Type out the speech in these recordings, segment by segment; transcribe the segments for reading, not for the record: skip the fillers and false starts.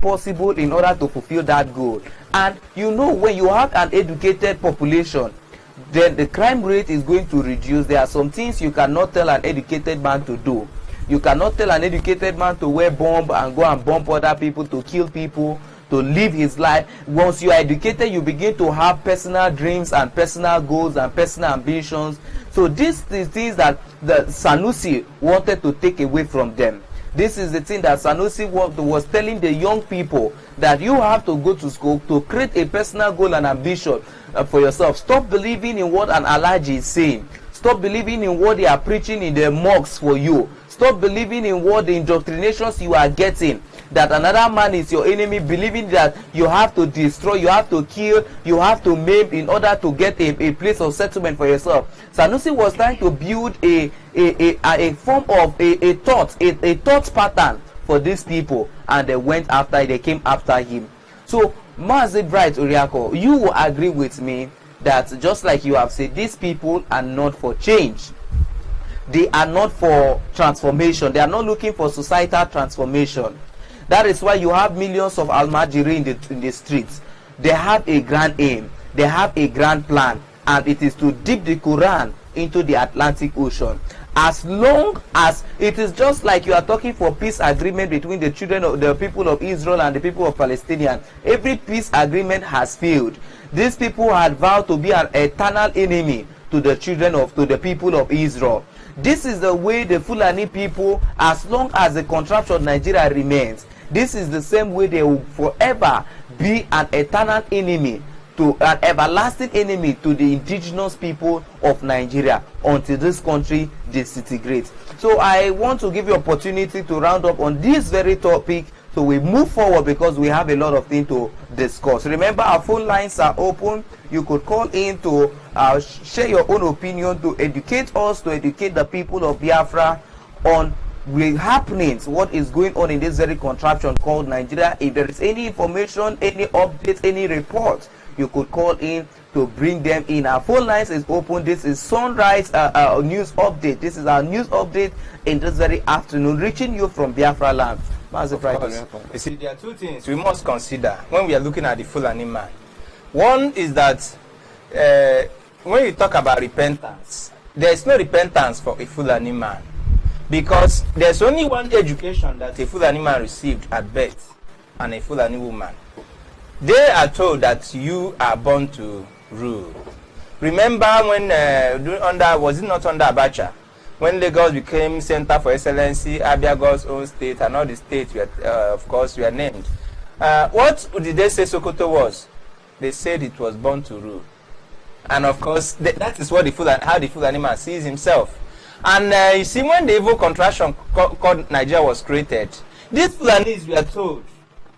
possible in order to fulfill that goal. And you know, when you have an educated population, then the crime rate is going to reduce. There are some things you cannot tell an educated man to do. You cannot tell an educated man to wear bomb and go and bomb other people, to kill people, to live his life. Once you are educated, you begin to have personal dreams and personal goals and personal ambitions. So this is things that the Sanusi wanted to take away from them. This is the thing that Sanusi was telling the young people, that you have to go to school to create a personal goal and ambition for yourself. Stop believing in what an Alhaji is saying. Stop believing in what they are preaching in the mosques for you. Stop believing in what the indoctrinations you are getting, that another man is your enemy, believing that you have to destroy, you have to kill, you have to maim in order to get a place of settlement for yourself. Sanusi was trying to build a form of a thought pattern for these people, and they came after him. So Mazi Bright Oriako, you will agree with me that just like you have said, these people are not for change. They are not for transformation. They are not looking for societal transformation. That is why you have millions of Almajiri in the streets. They have a grand aim. They have a grand plan. And it is to dip the Quran into the Atlantic Ocean. As long as it is just like you are talking for peace agreement between the children of the people of Israel and the people of Palestinian. Every peace agreement has failed. These people had vowed to be an eternal enemy to the people of Israel. This is the way the Fulani people, as long as the contraption of Nigeria remains, this is the same way they will forever be an eternal enemy, to an everlasting enemy to the indigenous people of Nigeria, until this country disintegrates. So I want to give you opportunity to round up on this very topic, so we move forward, because we have a lot of things to discuss. Remember, our phone lines are open. You could call in to share your own opinion, to educate us, to educate the people of Biafra on the happenings, what is going on in this very contraption called Nigeria. If there is any information, any updates, any reports, you could call in to bring them in. Our phone lines is open. This is Sunrise news update. This is our news update in this very afternoon, reaching you from Biafra land. You see, there are two things we must consider when we are looking at the Fulani man. One is that when you talk about repentance, there is no repentance for a Fulani man, because there's only one education that a Fulani man received at birth, and a Fulani woman. They are told that you are born to rule. Remember when was it not under Abacha, when Lagos became center for excellency, Abia God's own state, and all the states were, of course, were named. What did they say Sokoto was? They said it was born to rule. And of course, that is what how the Fulani man sees himself. And you see, when the evil contraction called Nigeria was created, these Fulanis were told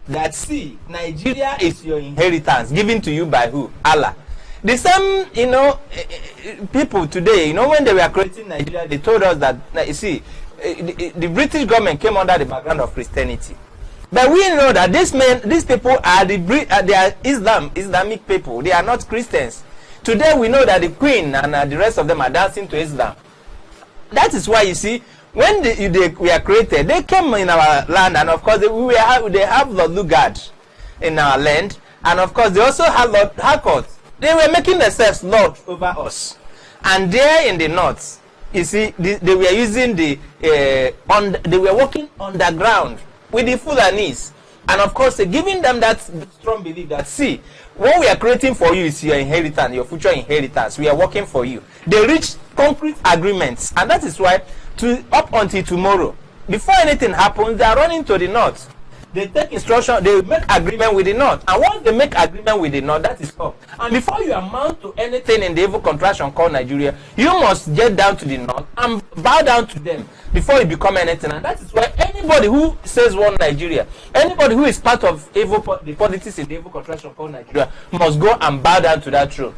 that, see, Nigeria is your inheritance, given to you by who? Allah. The same, people today, when they were creating Nigeria, they told us that, you see, the British government came under the background of Christianity. But we know that these people are they are Islamic people. They are not Christians. Today we know that the Queen and the rest of them are dancing to Islam. That is why, you see, when we are created, they came in our land, and of course they have Lord Lugard in our land, and of course they also have Lord Harcourt. They were making themselves Lord over us. And there in the north, you see, they were using they were working underground with the Fulanis. And of course, giving them that strong belief that, see, what we are creating for you is your inheritance, your future inheritance. We are working for you. They reached concrete agreements. And that is why, up until tomorrow, before anything happens, they are running to the north. They take instruction, they make agreement with the north. And once they make agreement with the north, that is all. And before you amount to anything in the evil contraction called Nigeria, you must get down to the north and bow down to them before you become anything. And that is why anybody who says one Nigeria, anybody who is part of the politics in the evil contraction called Nigeria, must go and bow down to that throne.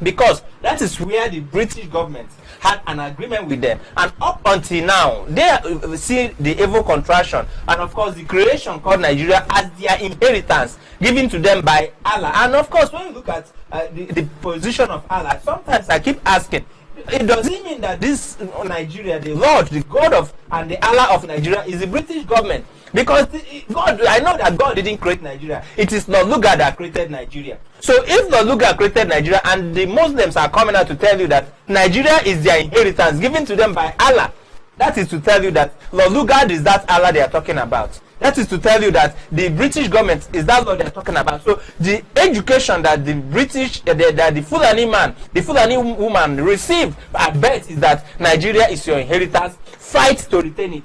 Because that is where the British government had an agreement with them, and up until now they see the evil contraction and of course the creation called Nigeria as their inheritance given to them by Allah. And of course, when you look at the position of Allah, sometimes I keep asking, it doesn't mean that this Nigeria, the Lord, the God of and the Allah of Nigeria is the British government. Because God, I know that God didn't create Nigeria. It is Lord Lugard that created Nigeria. So if Lord Lugard created Nigeria and the Muslims are coming out to tell you that Nigeria is their inheritance given to them by Allah, that is to tell you that Lord Lugard is that Allah they are talking about. That is to tell you that the British government is that Lord they are talking about. So the education that the British, that the Fulani man, the Fulani woman received at birth is that Nigeria is your inheritance. Fight to retain it.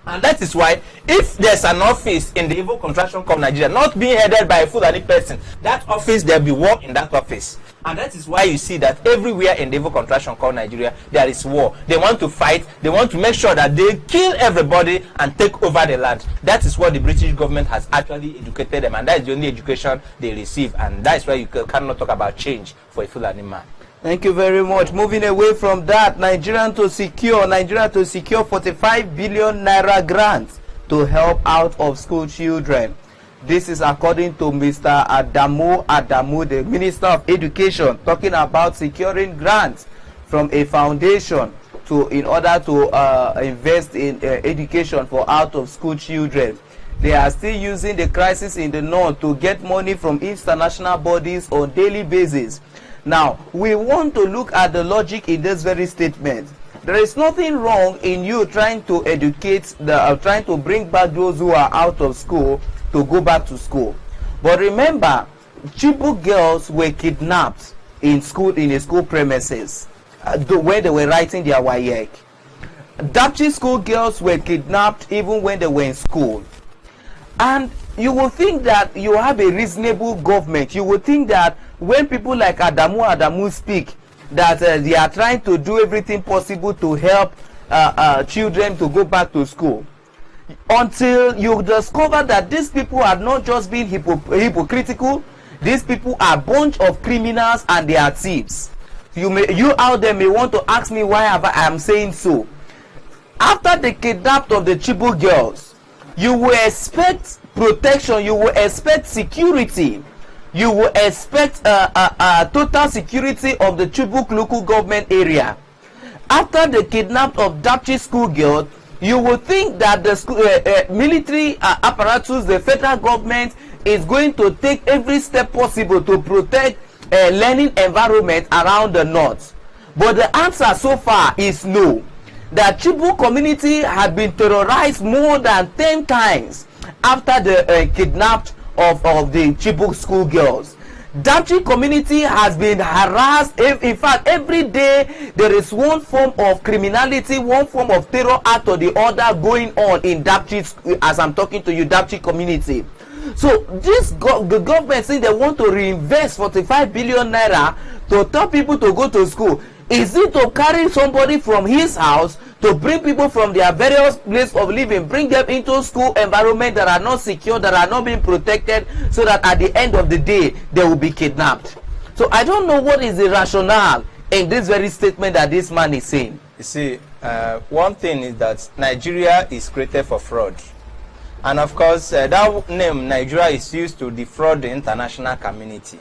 And that is why if there's an office in the evil contraction called Nigeria not being headed by a Fulani person, that office, there'll be war in that office. And that is why you see that everywhere in the evil contraction called Nigeria, there is war. They want to fight. They want to make sure that they kill everybody and take over the land. That is what the British government has actually educated them. And that is the only education they receive. And that is why you cannot talk about change for a Fulani man. Thank you very much. Moving away from that, Nigeria to secure 45 billion naira grants to help out of school children. This is according to Mr. Adamu, the Minister of Education, talking about securing grants from a foundation in order to invest in education for out of school children. They are still using the crisis in the north to get money from international bodies on daily basis. Now, we want to look at the logic in this very statement. There is nothing wrong in you trying to educate, trying to bring back those who are out of school to go back to school. But remember, Chibok girls were kidnapped in a school premises when they were writing their WAEC. Dapchi school girls were kidnapped even when they were in school. And you will think that you have a reasonable government. You will think that when people like Adamu speak, that they are trying to do everything possible to help children to go back to school, until you discover that these people are not just being hypocritical. These people are a bunch of criminals and they are thieves. You out there may want to ask me why I am saying so. After the kidnapping of the Chibok girls, you will expect protection, you will expect security, you will expect total security of the Chibok local government area. After the kidnapping of Dapchi school girls, you will think that the school, military apparatus, the federal government is going to take every step possible to protect learning environment around the north. But the answer so far is no. The Chibok community had been terrorized more than 10 times after the kidnapping of the Chibok school girls. Dapchi community has been harassed. In fact, every day there is one form of criminality, one form of terror act or the other going on in Dapchi, as I'm talking to you, Dapchi community. So the government saying they want to reinvest 45 billion naira to tell people to go to school. Is it to carry somebody from his house to bring people from their various places of living, bring them into school environment that are not secure, that are not being protected, so that at the end of the day they will be kidnapped? So I don't know what is the rationale in this very statement that this man is saying. You see, one thing is that Nigeria is created for fraud. And of course, that name Nigeria is used to defraud the international community.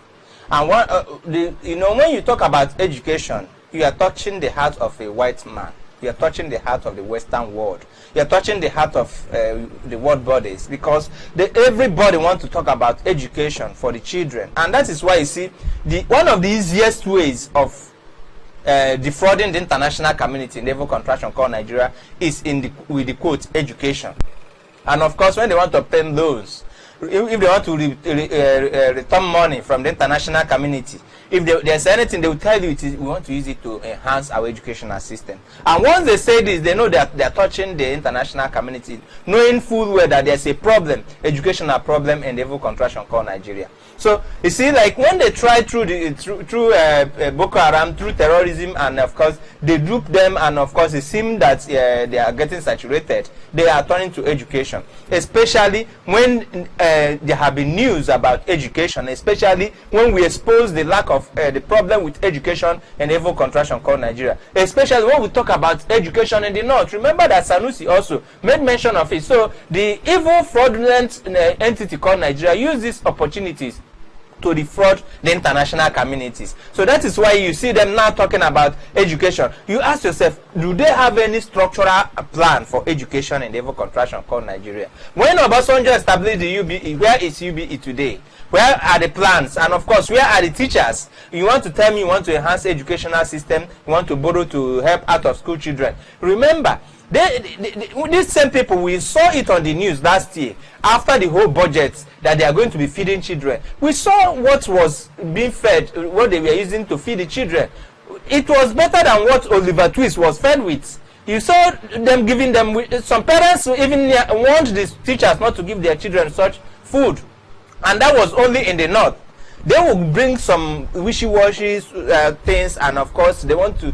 And when you talk about education, you are touching the heart of a white man. You are touching the heart of the Western world. You are touching the heart of the world bodies, because everybody wants to talk about education for the children. And that is why you see, one of the easiest ways of defrauding the international community in the evil contraction called Nigeria is with the quote, education. And of course, when they want to obtain loans, if they want to return money from the international community, if there's anything, they will tell you we want to use it to enhance our educational system. And once they say this, they know that they are touching the international community, knowing full well that there's a problem, educational problem in the evil contraction called Nigeria. So you see, like when they try through Boko Haram, through terrorism, and of course they dupe them, and of course it seems that they are getting saturated, they are turning to education, especially when there have been news about education, especially when we expose the lack of the problem with education in the evil contraction called Nigeria, especially when we talk about education in the north. Remember that Sanusi also made mention of it. So the evil fraudulent entity called Nigeria use these opportunities to defraud the international communities. So that is why you see them now talking about education. You ask yourself, do they have any structural plan for education in the evil contraction called Nigeria? When Obasanjo established the UBE, where is UBE today? Where are the plans? And of course, where are the teachers? You want to tell me you want to enhance educational system, you want to borrow to help out of school children. Remember, these same people, we saw it on the news last year after the whole budget that they are going to be feeding children. We saw what was being fed, what they were using to feed the children. It was better than what Oliver Twist was fed with. You saw them giving them, some parents even warned the teachers not to give their children such food. And that was only in the north. They will bring some wishy-washy things, and of course they want to,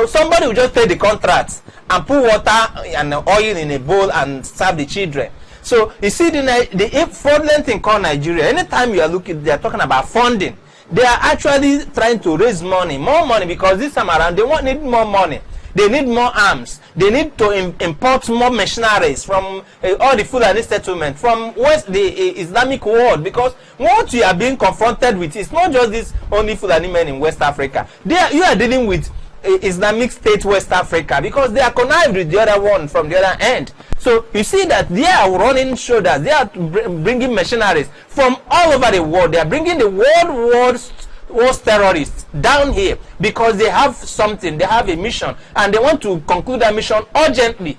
somebody will just take the contract and put water and oil in a bowl and serve the children. So you see, the fraudulent thing called Nigeria, anytime you are looking, they are talking about funding. They are actually trying to raise money, more money, because this time around they need more money. They need more arms. They need to import more machineries from all the Fulani settlement, from the Islamic world, because what you are being confronted with is not just this only Fulani men in West Africa. You are dealing with Islamic State West Africa, because they are connived with the other one from the other end. So you see that they are running shoulders. They are bringing machineries from all over the world. They are bringing the world's terrorists down here because they have something, they have a mission, and they want to conclude that mission urgently.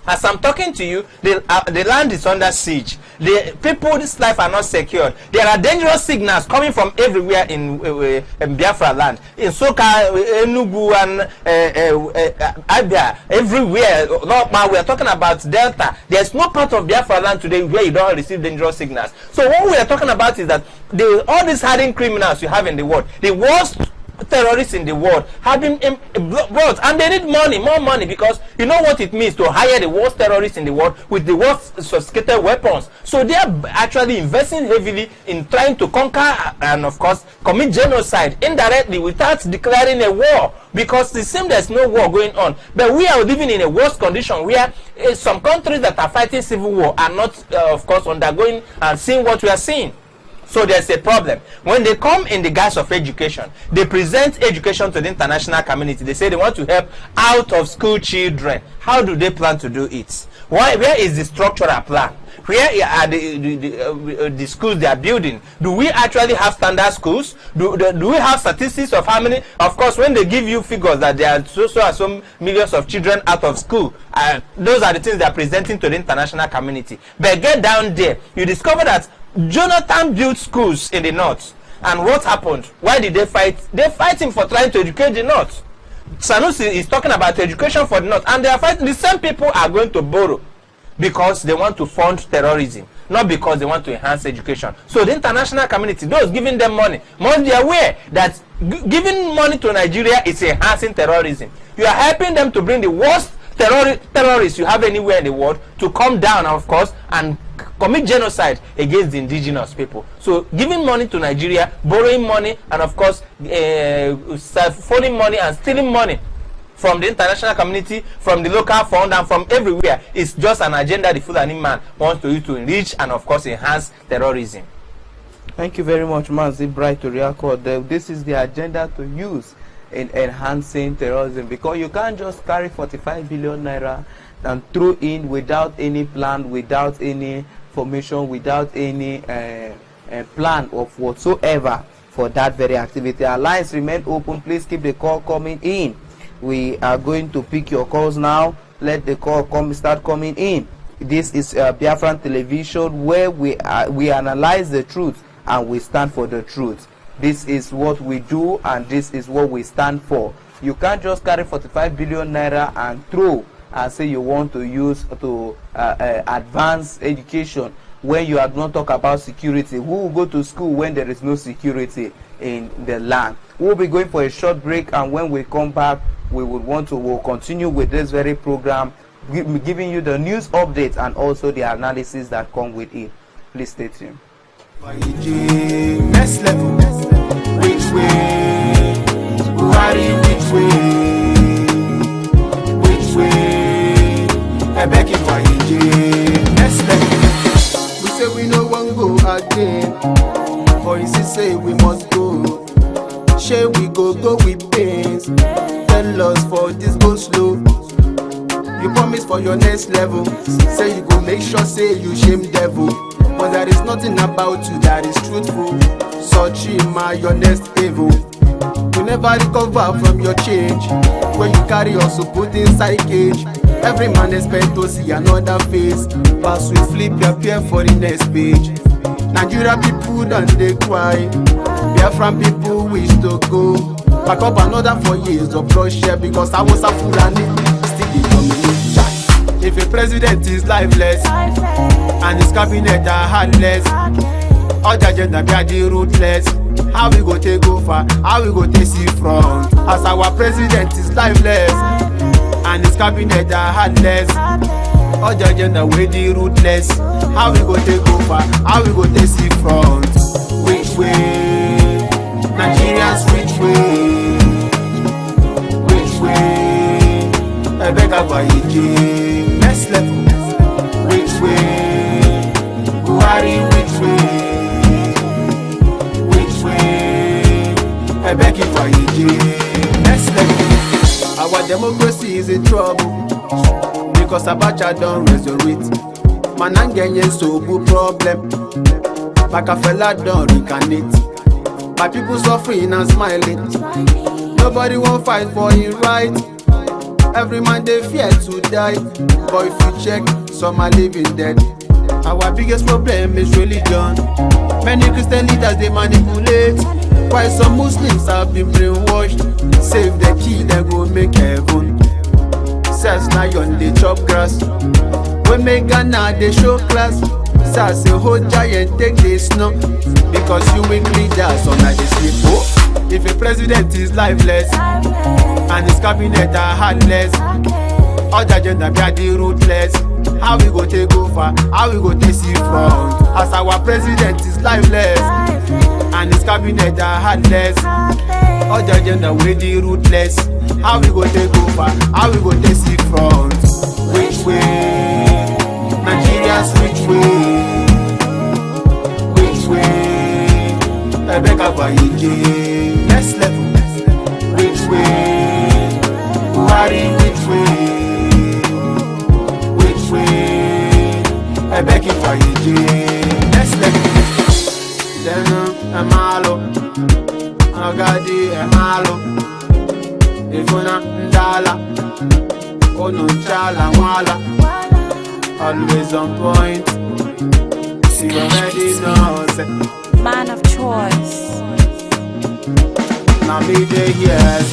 As I'm talking to you, the land is under siege. The people's life are not secured. There are dangerous signals coming from everywhere in Biafra land, in Soka, Enugu, and Abia, everywhere. We are talking about Delta. There's no part of Biafra land today where you don't receive dangerous signals. So what we are talking about is that all these hardened criminals you have in the world, the worst terrorists in the world have been brought, and they need money, more money, because you know what it means to hire the worst terrorists in the world with the worst sophisticated weapons. So they are actually investing heavily in trying to conquer and of course commit genocide indirectly without declaring a war, because it seems there's no war going on. But we are living in a worse condition where some countries that are fighting civil war are not of course undergoing and seeing what we are seeing. So there's a problem. When they come in the guise of education, they present education to the international community. They say they want to help out of school children. How do they plan to do it? Where is the structural plan? Where are the schools they are building? Do we actually have standard schools? Do we have statistics of how many? Of course, when they give you figures that there are so millions of children out of school, those are the things they are presenting to the international community. But get down there, you discover that Jonathan built schools in the north. And what happened? Why did they fight? They fight him for trying to educate the north. Sanusi is talking about education for the north, and they are fighting. The same people are going to borrow because they want to fund terrorism, not because they want to enhance education. So the international community, those giving them money, must be aware that giving money to Nigeria is enhancing terrorism. You are helping them to bring the worst terrorists you have anywhere in the world to come down, of course, and commit genocide against the indigenous people. So giving money to Nigeria, borrowing money, and of course phoning money and stealing money from the international community, from the local fund, and from everywhere is just an agenda the Fulani man wants to use to enrich and of course enhance terrorism. Thank you very much, Mazi Bright to record. This is the agenda to use in enhancing terrorism, because you can't just carry 45 billion naira and throw in without any plan, without any formation, without any plan of whatsoever for that very activity. Our lines remain open. Please keep the call coming in. We are going to pick your calls now. Let the call start coming in. This is Biafran Television, where we analyze the truth and we stand for the truth. This is what we do, and this is what we stand for. You can't just carry 45 billion naira and throw and say you want to use to advance education when you have not talked about security. Who will go to school when there is no security in the land? We'll be going for a short break, and when we come back, we'll continue with this very program, giving you the news updates and also the analysis that come with it. Please stay tuned. Next level, which way? Buhari, which way? Which way? Ebeki Waije, next level. We say we no one go again. but you see say we must go. Shey we go with pains. Tell us for this go slow. You promise for your next level. Say you go make sure say you shame devil. But there is nothing about you that is truthful. Such my your next evil. You never recover from your change. When you carry also put inside cage. Every man expect to see another face. Pass we flip your peer for the next page. Nigeria people don't they cry. Biafra people wish to go. Back up another 4 years of bloodshed because I was a fool and it still be coming. If a president is lifeless and his cabinet are heartless, all the agenda be the ruthless. How we go take over? How we go take see front? As our president is lifeless and his cabinet are heartless, all the agenda we the ruthless. How we go take over? How we go take see front? Which way? Nigerians, which way? Which way? I beg of you, next level. Which way? Buhari, which way? Which way? I beg you for you, next level. Our democracy is in trouble because Abacha don't resurrect. Manangenye so good problem. Makafela don't reincarnate. My people suffering and smiling. Nobody won't fight for his right. Every man they fear to die. But if you check, some are living dead. Our biggest problem is religion. Many Christian leaders they manipulate. While some Muslims have been brainwashed. Save the key, they go make heaven. Says lion they chop grass. When make Ghana they show class. Says a whole giant take this snow. Because you weak leaders on the sleep. Oh, if a president is lifeless and his cabinet are heartless, all the agenda be the ruthless. How we go take over? How we go take see front? As our president is lifeless and his cabinet are heartless, all the agenda we the ruthless. How we go take over? How we go take see front? Which way? Nigerians, which way? Which way? I beg of you, next level. Which way? Buhari, which way? Which way? I beg you for you, next level. Then I'm malo, I got the malo. If you're not ndala, oh no chala wala. Always on point. See you already know. Man of choice. Now be the yes.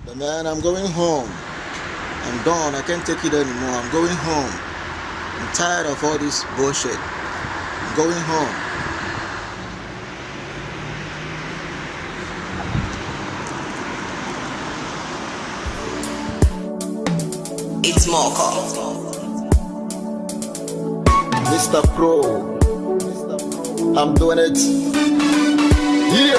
But man, I'm going home. I'm done. I can't take it anymore. I'm going home. I'm tired of all this bullshit. I'm going home. It's Marco. Mr. Pro. I'm doing it. Yeah.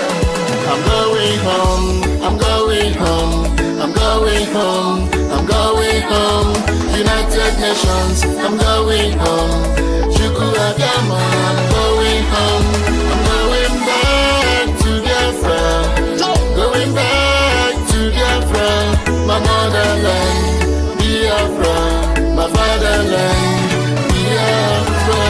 I'm going home. I'm going home. I'm going home. I'm going home. United Nations. I'm going home. Chukwuagama. I'm going home. I'm going back to Biafra. Going back to Biafra. My motherland. Biafra. My fatherland. Biafra.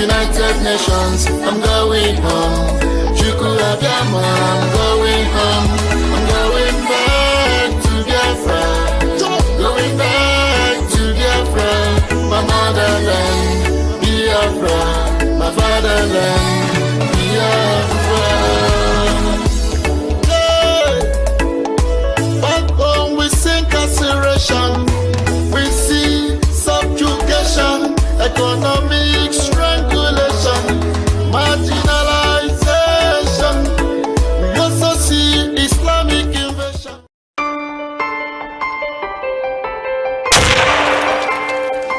United Nations, I'm going home. Chuku Abiyama, I'm going home. I'm going back to Biafra. Going back to Biafra. My motherland, Biafra. My fatherland, Biafra. Yeah. Back home we see incarceration. We see subjugation, economic strangulation, marginalization. We also see Islamic invasion.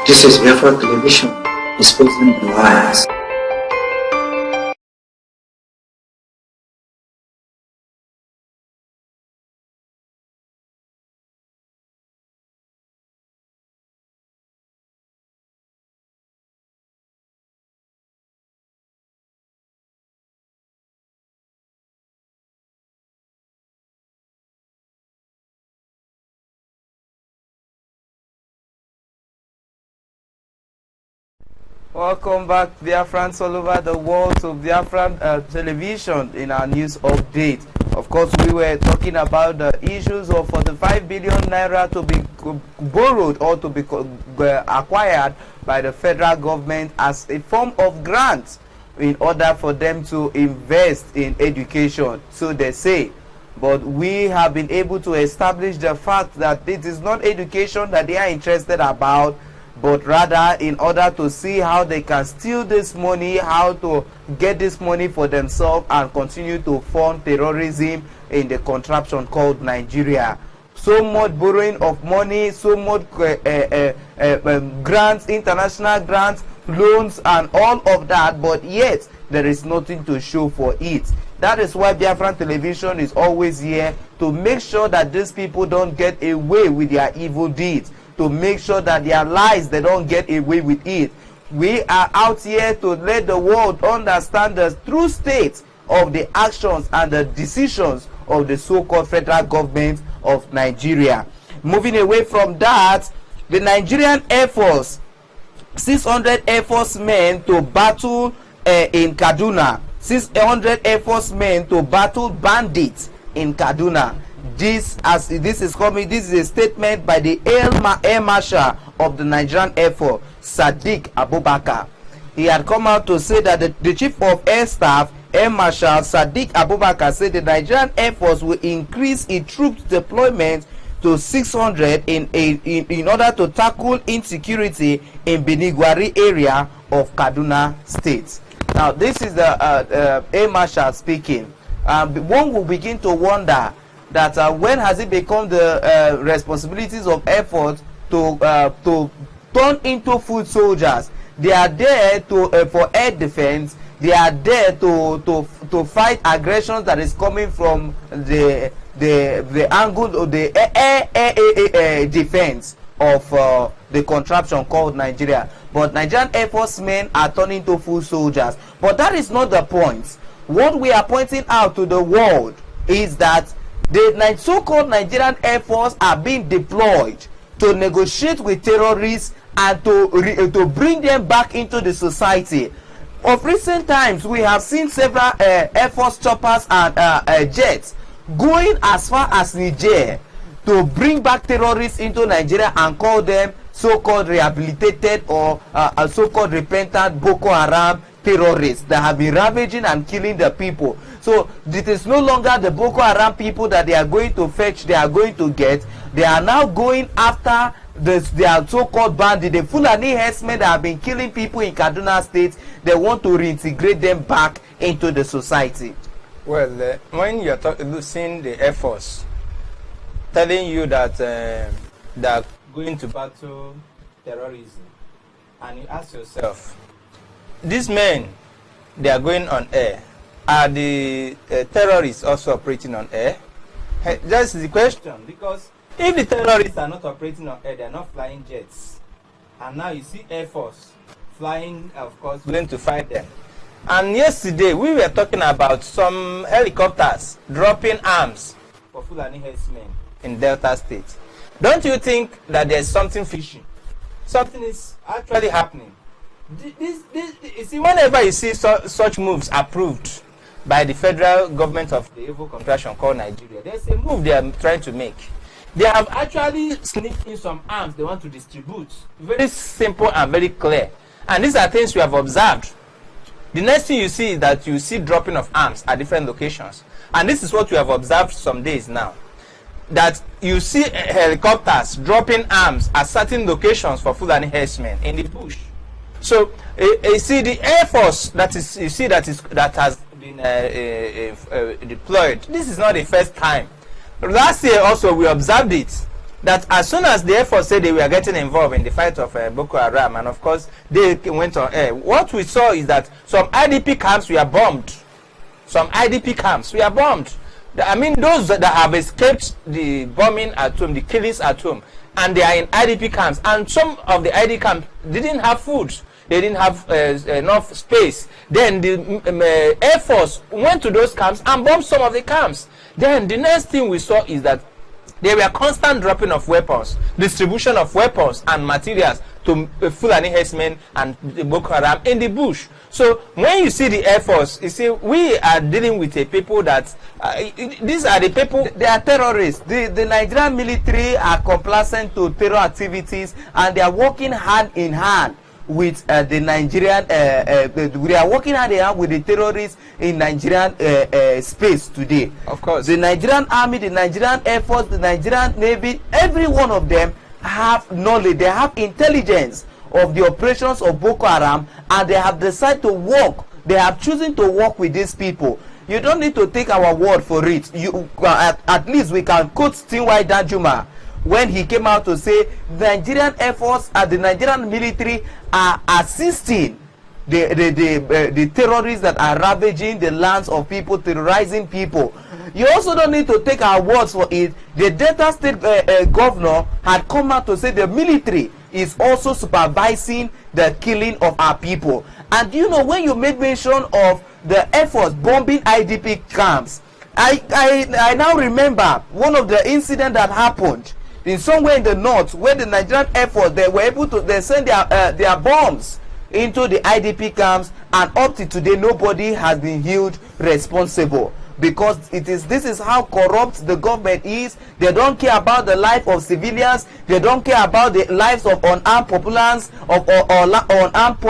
This is Biafra Television, exposing the lies. Welcome back, Biafrans all over the world, to Biafran television in our news update. Of course, we were talking about the issues of 45 billion naira to be borrowed or to be acquired by the federal government as a form of grant in order for them to invest in education, so they say. But we have been able to establish the fact that it is not education that they are interested about, but rather in order to see how they can steal this money, how to get this money for themselves and continue to fund terrorism in the contraption called Nigeria. So much borrowing of money, so much grants, international grants, loans and all of that, but yet there is nothing to show for it. That is why Biafran television is always here to make sure that these people don't get away with their evil deeds, to make sure that their lies, they don't get away with it. We are out here to let the world understand the true state of the actions and the decisions of the so-called federal government of Nigeria. Moving away from that, the Nigerian Air Force, 600 Air Force men to battle in Kaduna. 600 Air Force men to battle bandits in Kaduna. This is a statement by the Air Marshal of the Nigerian Air Force, Sadiq Abubakar. He had come out to say that the Chief of Air Staff, Air Marshal Sadiq Abubakar, said the Nigerian Air Force will increase its troops deployment to 600 in order to tackle insecurity in Benigwari area of Kaduna State. Now, this is the Air Marshal speaking. One will begin to wonder that when has it become the responsibilities of Air Force to turn into foot soldiers? They are there to for air defense. They are there to fight aggressions that is coming from the angle of the air defense of the contraption called Nigeria. But Nigerian Air Force men are turning to full soldiers. But that is not the point. What we are pointing out to the world is that the so-called Nigerian Air Force are being deployed to negotiate with terrorists and to bring them back into the society. Of recent times, we have seen several Air Force choppers and jets going as far as Niger to bring back terrorists into Nigeria and call them so-called rehabilitated or so-called repentant Boko Haram terrorists that have been ravaging and killing the people. So it is no longer the Boko Haram people that they are going to fetch, they are going to get. They are now going after their so-called bandit, the Fulani herdsmen that have been killing people in Kaduna State. They want to reintegrate them back into the society. Well, when you're seeing the Air Force telling you that they are going to battle terrorism, and you ask yourself, these men, they are going on air. Are the terrorists also operating on air? That's the question. Because if the terrorists are not operating on air, they are not flying jets. And now you see Air Force flying, of course, going to fight them. And yesterday, we were talking about some helicopters dropping arms for Fulani herdsmen in Delta State. Don't you think that there's something fishy? Something is actually happening. You see, whenever you see such moves approved by the federal government of the evil contraction called Nigeria, there's a move they are trying to make. They have actually sneaked in some arms they want to distribute. Very simple and very clear. And these are things we have observed. The next thing you see is that you see dropping of arms at different locations. And this is what we have observed some days now. That you see helicopters dropping arms at certain locations for Fulani herdsmen in the bush. So you see the Air Force that has been deployed. This is not the first time. Last year also we observed it, that as soon as the Air Force said they were getting involved in the fight of Boko Haram, and of course they went on air, what we saw is that some IDP camps were bombed. Some IDP camps were bombed. I mean, those that have escaped the bombing at home, the killings at home, and they are in IDP camps, and some of the IDP camps didn't have food. They didn't have enough space. Then the Air Force went to those camps and bombed some of the camps. Then the next thing we saw is that there were constant dropping of weapons, distribution of weapons and materials to Fulani herdsmen and Boko Haram in the bush. So when you see the Air Force, you see we are dealing with a people that these are the people. They are terrorists. The Nigerian military are complacent to terror activities, and they are working hand in hand with the Nigerian. We are working hand in hand with the terrorists in Nigerian space today. Of course, the Nigerian Army, the Nigerian Air Force, the Nigerian Navy, every one of them have knowledge. They have intelligence of the operations of Boko Haram, and they have decided to work. They have chosen to work with these people. You don't need to take our word for it. You at least we can quote Stinwai Danjuma when he came out to say the Nigerian Air Force and the Nigerian military are assisting the terrorists that are ravaging the lands of people, terrorizing people. You also don't need to take our words for it. The Delta State governor had come out to say the military is also supervising the killing of our people. And you know, when you made mention of the Air Force bombing IDP camps, I now remember one of the incidents that happened in somewhere in the north, where the Nigerian Air Force, they were able to send their bombs into the IDP camps, and up to today nobody has been held responsible, because this is how corrupt the government is. They don't care about the life of civilians. They don't care about the lives of unarmed populations, of unarmed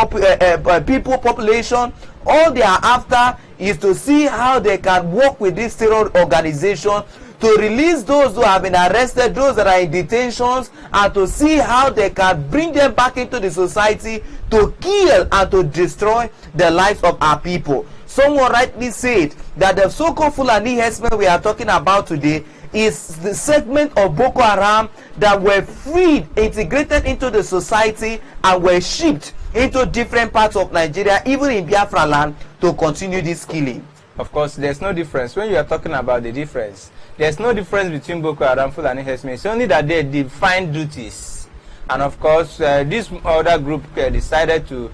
people population. All they are after is to see how they can work with this terror organization to release those who have been arrested, those that are in detentions, and to see how they can bring them back into the society to kill and to destroy the lives of our people. Someone rightly said that the so-called Fulani herdsmen we are talking about today is the segment of Boko Haram that were freed, integrated into the society, and were shipped into different parts of Nigeria, even in Biafra land, to continue this killing. Of course, there's no difference. When you are talking about the difference, there's no difference between Boko Haram, Fulani herdsmen. It's only that they define duties. And of course, this other group decided to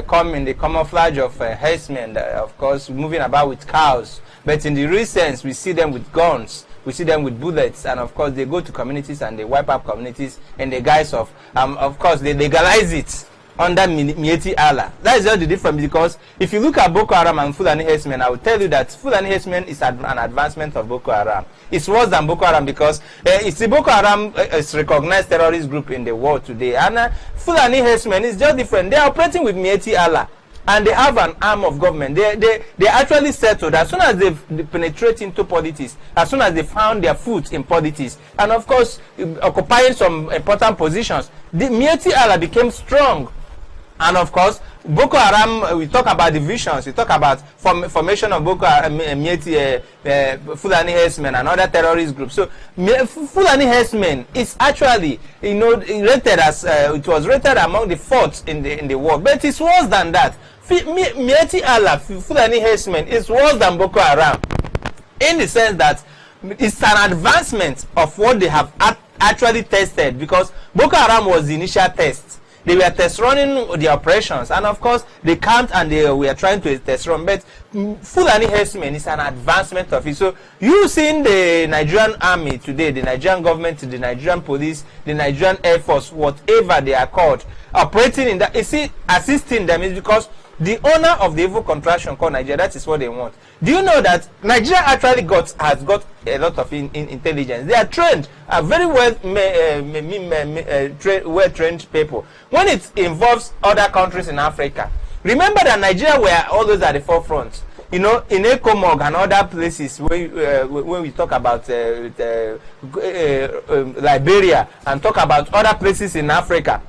come in the camouflage of herdsmen, of course, moving about with cows. But in the real sense, we see them with guns, we see them with bullets, and of course, they go to communities and they wipe up communities in the guise of course, they legalize it under Mieti Allah. That is just the difference, because if you look at Boko Haram and Fulani herdsmen, I will tell you that Fulani herdsmen is an advancement of Boko Haram. It's worse than Boko Haram, because it's the Boko Haram is recognized terrorist group in the world today, and Fulani herdsmen is just different. They are operating with Mieti Allah, and they have an arm of government. They actually settled as soon as they penetrate into politics, as soon as they found their foot in politics, and of course occupying some important positions, the Mieti Allah became strong. And of course, Boko Haram, we talk about divisions, we talk about formation of Boko Haram, Fulani herdsmen and other terrorist groups. So Fulani herdsmen is actually, rated as, it was rated among the fourth in the world. But it's worse than that. Mieti Allah, Fulani herdsmen, is worse than Boko Haram, in the sense that it's an advancement of what they have actually tested, because Boko Haram was the initial test. They were test running the operations, and of course they camped and they were trying to test run. But Fulani herdsmen is an advancement of it. So you seeing the Nigerian army today, the Nigerian government, the Nigerian police, the Nigerian Air Force, whatever they are called, operating in that, you see, assisting them is because the owner of the evil contraction called Nigeria, that is what they want. Do you know that Nigeria actually has got a lot of intelligence? They are trained, very well trained people. When it involves other countries in Africa, remember that Nigeria were always at the forefront. You know, in Ecomog and other places, when we talk about Liberia and talk about other places in Africa,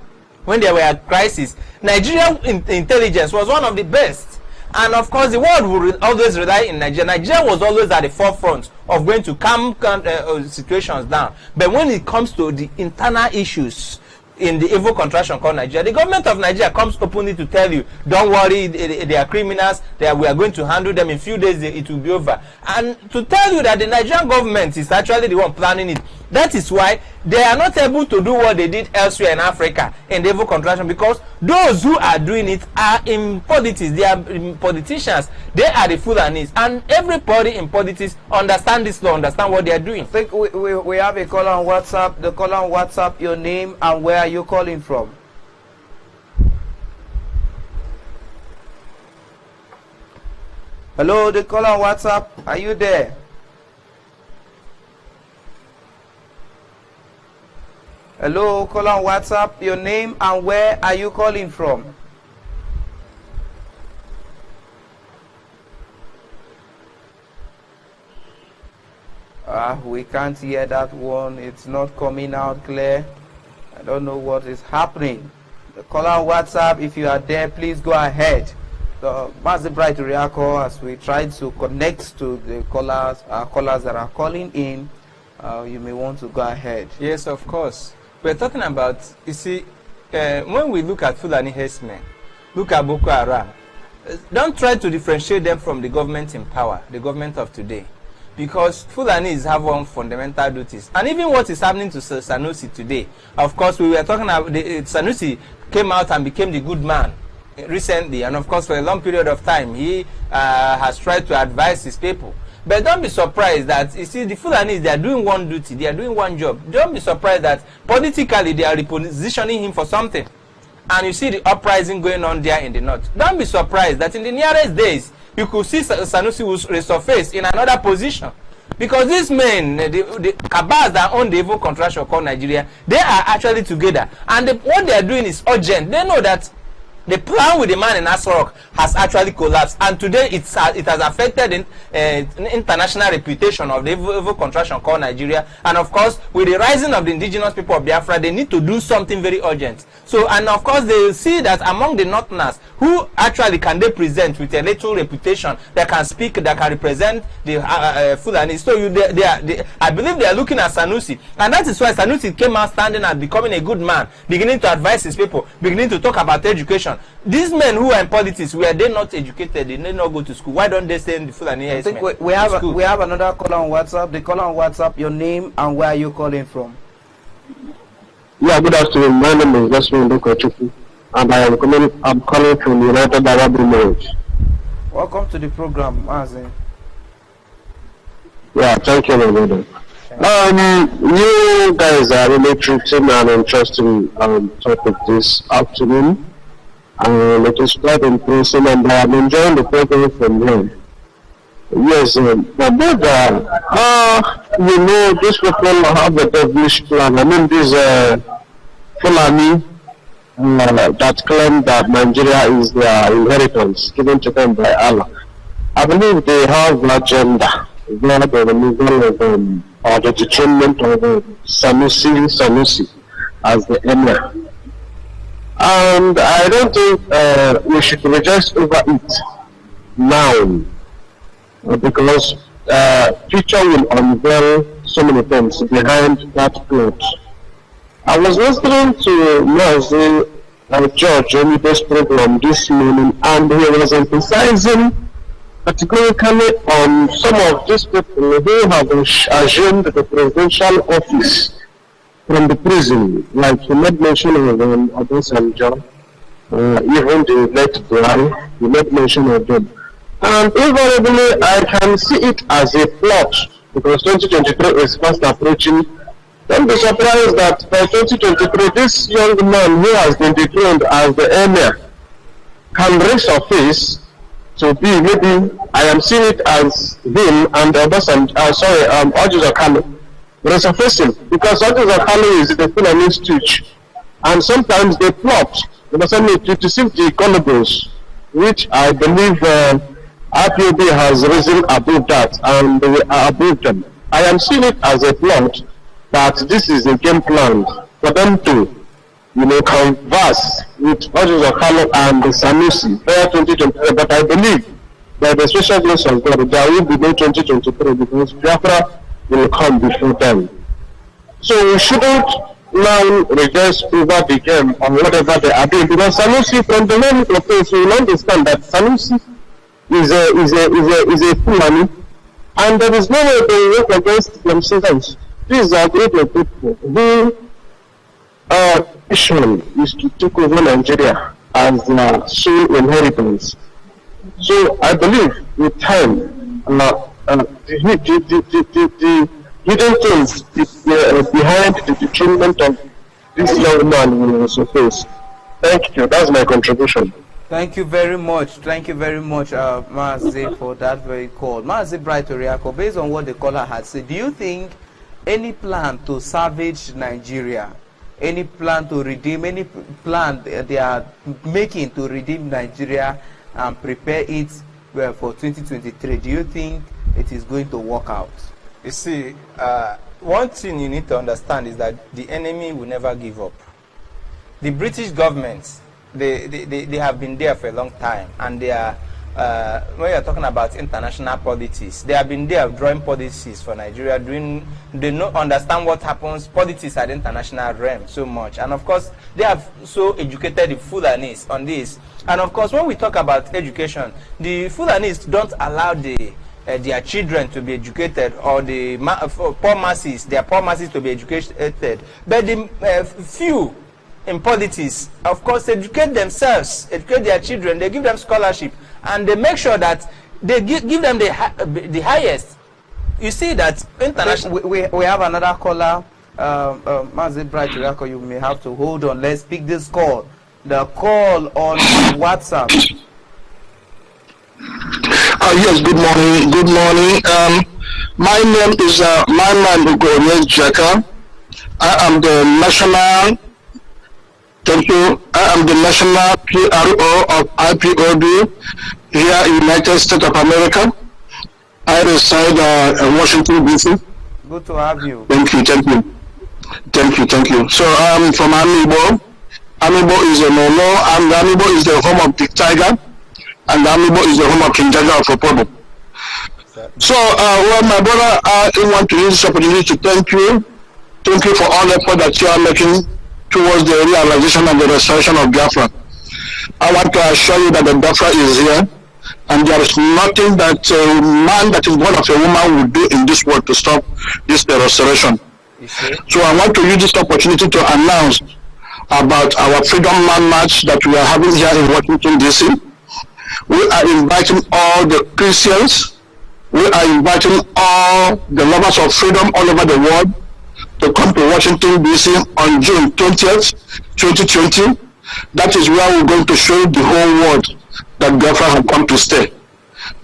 when there were crises, Nigerian intelligence was one of the best. And of course, the world will always rely in Nigeria. Nigeria was always at the forefront of going to calm situations down. But when it comes to the internal issues in the evil contraction called Nigeria, the government of Nigeria comes openly to tell you, don't worry, they are criminals, we are going to handle them in a few days, it will be over. And to tell you that the Nigerian government is actually the one planning it. That is why they are not able to do what they did elsewhere in Africa in the evil contraction, because those who are doing it are in politics. They are politicians. They are the Fulanis, and everybody in politics understand this law, understand what they are doing. I think we have a call on WhatsApp. The call on WhatsApp, your name and where are you calling from? Hello, the call on WhatsApp. Are you there? Hello, call on WhatsApp, your name and where are you calling from? We can't hear that one. It's not coming out clear. I don't know what is happening. The call on WhatsApp, if you are there, please go ahead. The Mazi Bright Riako, as we try to connect to the callers that are calling in, you may want to go ahead. Yes, of course. We're talking about, you see, when we look at Fulani herdsmen, look at Boko Haram, don't try to differentiate them from the government in power, the government of today. Because Fulanis have one fundamental duties. And even what is happening to Sanusi today, of course, we were talking about, Sanusi came out and became the good man recently. And of course, for a long period of time, he has tried to advise his people. But don't be surprised that, you see, the Fulanis, they are doing one duty, they are doing one job. Don't be surprised that politically they are repositioning him for something. And you see the uprising going on there in the north. Don't be surprised that in the nearest days, you could see Sanusi will resurface in another position. Because these men, the cabals that own the evil contraction called Nigeria, they are actually together. And what they are doing is urgent. They know that the plan with the man in Asrock has actually collapsed, and today it has affected the international reputation of the evil contraction called Nigeria. And of course, with the rising of the indigenous people of Biafra, they need to do something very urgent. So, and of course, they see that among the Northerners, who actually can they present with a little reputation that can speak, that can represent the Fulani. So, I believe they are looking at Sanusi, and that is why Sanusi came out standing and becoming a good man, beginning to advise his people, beginning to talk about education. These men who are in politics, were they not educated? They did not go to school. Why don't they stay in the Fulani? I think we have another call on WhatsApp. The call on WhatsApp, your name and where are you calling from? Yeah, good afternoon. My name is Desmond Okochuku, and I'm calling from United Arab Emirates. Welcome to the program, Mazi. Yeah, thank you, my brother. You guys are really treating an interesting topic this afternoon. And it is quite impressive, and I'm enjoying the program from here. Yes, my brother, you know, these people have a devilish plan. I mean, these Fulani that claim that Nigeria is their inheritance given to them by Allah. I believe they have an agenda, where the removal of or the detriment of Sanusi as the emir. And I don't think we should rejoice over it now, because future will unveil so many things behind that plot. I was listening to Mazi George on this program this morning, and he was emphasizing particularly on some of these people who have assumed the presidential office from the prison, like you made mention of Abbas and John, even the late Buhari, you made mention of them. And invariably, I can see it as a plot because 2023 is fast approaching. Don't be surprised that by 2023, this young man who has been dethroned as the emir can resurface to be maybe, I am seeing it as him and Obasan, Ojiza Kano resurfacing because Ojiza Kano is the Fulani stooge, and sometimes they plot to deceive the Conobos, which I believe IPOB has risen above that and they are above them. I am seeing it as a plot that this is a game plan for them to, converse with Ojiza Kano and Sanusi prior 2023. But I believe by the special grace of God, there will be no 2023 because Biafra will come before them. So we shouldn't now rejoice over the game or whatever they are doing because Sanusi, from the name of things, we will understand that Sanusi is a Fulani, and there is no way they work against themselves. These are group of people who mission is to take over Nigeria as their sole inheritance. So I believe with time, the hidden things behind the detriment of this young man will also face. Thank you. That's my contribution. Thank you very much, Mazi, for that very call. Mazi Bright Oriako, based on what the caller had said, do you think any plan to savage Nigeria, any plan to redeem, any plan they are making to redeem Nigeria and prepare it for 2023, do you think it is going to work out? You see, one thing you need to understand is that the enemy will never give up. The British government, they have been there for a long time, and they are, when you're talking about international politics, they have been there drawing policies for Nigeria, they don't understand what happens, politics at the international realm so much. And of course, they have so educated the Fulanis on this. And of course, when we talk about education, the Fulanis don't allow their children to be educated, or the poor masses, their poor masses to be educated. But the few in politics, of course, educate themselves, educate their children, they give them scholarship, and they make sure that they give them the highest. You see that international... We have another caller, Mazi Bright Oriako, you may have to hold on. Let's pick this call. The call on WhatsApp. Yes, good morning. Good morning. My name is Maiman Ugoye Jaka. I am the national... Thank you. I am the national PRO of IPOB here in the United States of America. I reside in Washington, D.C. Good to have you. Thank you. So I'm from Amibo. Amibo is a no-no, and Amibo is the home of the tiger, and Amibo is the home of King Jaja of Opobo. So, my brother, I want to use this opportunity to thank you. Thank you for all the effort that you are making towards the realization and the restoration of Biafra. I want to assure you that the Biafra is here, and there is nothing that a man that is born of a woman will do in this world to stop this restoration. So I want to use this opportunity to announce about our Freedom Man March that we are having here in Washington, D.C. We are inviting all the Christians, we are inviting all the lovers of freedom all over the world to come to Washington, D.C. on June 20th, 2020. That is where we're going to show the whole world that Biafra have come to stay.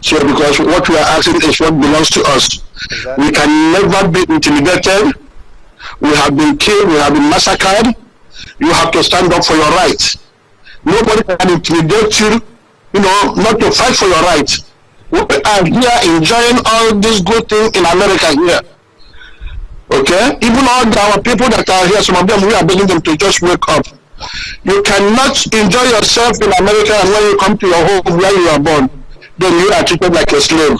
So because what we are asking is what belongs to us. We can never be intimidated. We have been killed, we have been massacred. You have to stand up for your rights. Nobody can intimidate you, not to fight for your rights. We are here enjoying all this good thing in America here. Okay? Even all our people that are here, some of them, we are begging them to just wake up. You cannot enjoy yourself in America, and when you come to your home where you are born, then you are treated like a slave.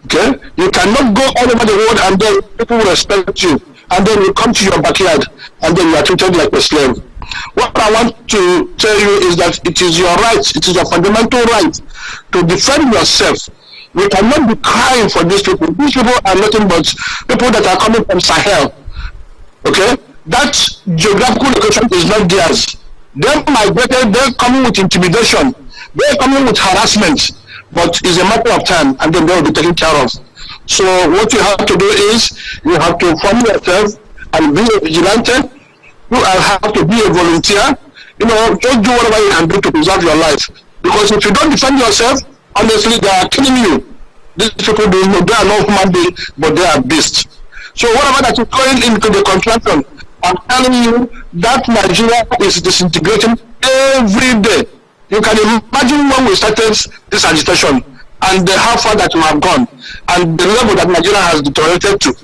Okay? You cannot go all over the world and then people will respect you. And then you come to your backyard and then you are treated like a slave. What I want to tell you is that it is your right, it is your fundamental right to defend yourself. We cannot be crying for these people. These people are nothing but people that are coming from Sahel. Okay, that geographical location is not theirs. They migrated, they're coming with intimidation, they're coming with harassment, but it's a matter of time and then they will be taken care of. So what you have to do is you have to form yourself and be a vigilante. You have to be a volunteer. You know, just do whatever you can do to preserve your life. Because if you don't defend yourself, honestly, they are killing you. These people, they are not human beings, but they are beasts. So whatever that is going into the construction, I'm telling you that Nigeria is disintegrating every day. You can imagine when we started this agitation and how far that we have gone and the level that Nigeria has deteriorated to.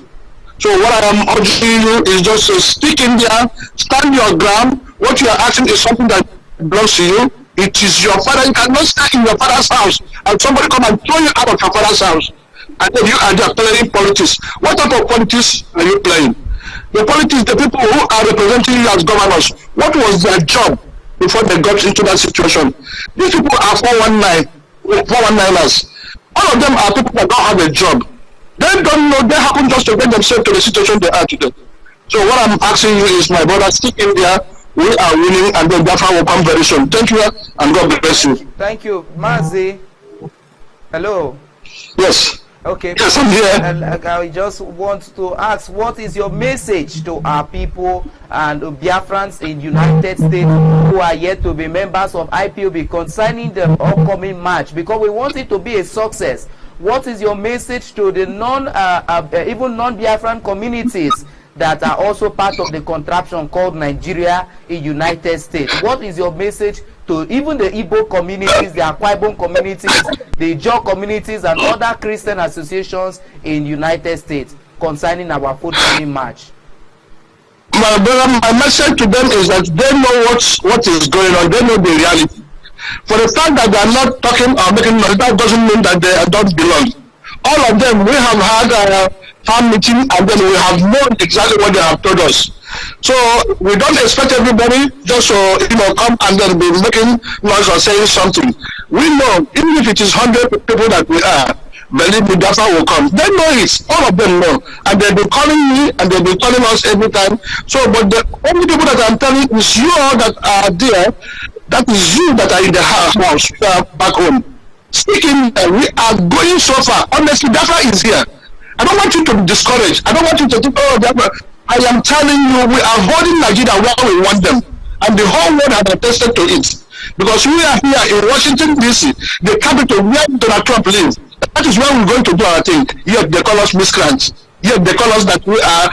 So what I am urging you is just to stick in there, stand your ground. What you are asking is something that belongs to you. It is your father. You cannot stay in your father's house and somebody come and throw you out of your father's house. And then you are there playing politics. What type of politics are you playing? The politics, the people who are representing you as governors, what was their job before they got into that situation? These people are 419ers. All of them are people that don't have a job. They don't know, they happen just to get themselves to the situation they are today. So what I'm asking you is, my brother, stick in there. We are winning and then Biafra will come very soon. Thank you and God bless you. Thank you. Mazi. Hello. Yes. Okay. Yes, I'm here. I just want to ask, what is your message to our people and Biafrans in United States who are yet to be members of IPOB concerning the upcoming march? Because we want it to be a success. What is your message to the even non-Biafran communities that are also part of the contraption called Nigeria in United States? What is your message to even the Igbo communities, the Akwa Ibom communities, the Ijaw communities, and other Christian associations in United States concerning our forthcoming march? My brother, my message to them is that they know what is going on. They know the reality. For the fact that they are not talking or making noise, that doesn't mean that they don't belong. All of them, we have had a farm meeting and then we have known exactly what they have told us. So we don't expect everybody just to come and then be making noise or saying something. We know, even if it is 100 people that we are, believe me, Biafra will come. They know it. All of them know. And they've been calling me and they've been calling us every time. So, but the only people that I'm telling is you all that are there. That is you that are in the house back home. Speaking, we are going so far. Honestly, Biafra is here. I don't want you to be discouraged. I don't want you to think, oh, Biafra. I am telling you, we are holding Nigeria where we want them. And the whole world has attested to it. Because we are here in Washington, D.C., the capital where Donald Trump lives. That is where we're going to do our thing. Yet they call us miscreants. Yet they call us that we are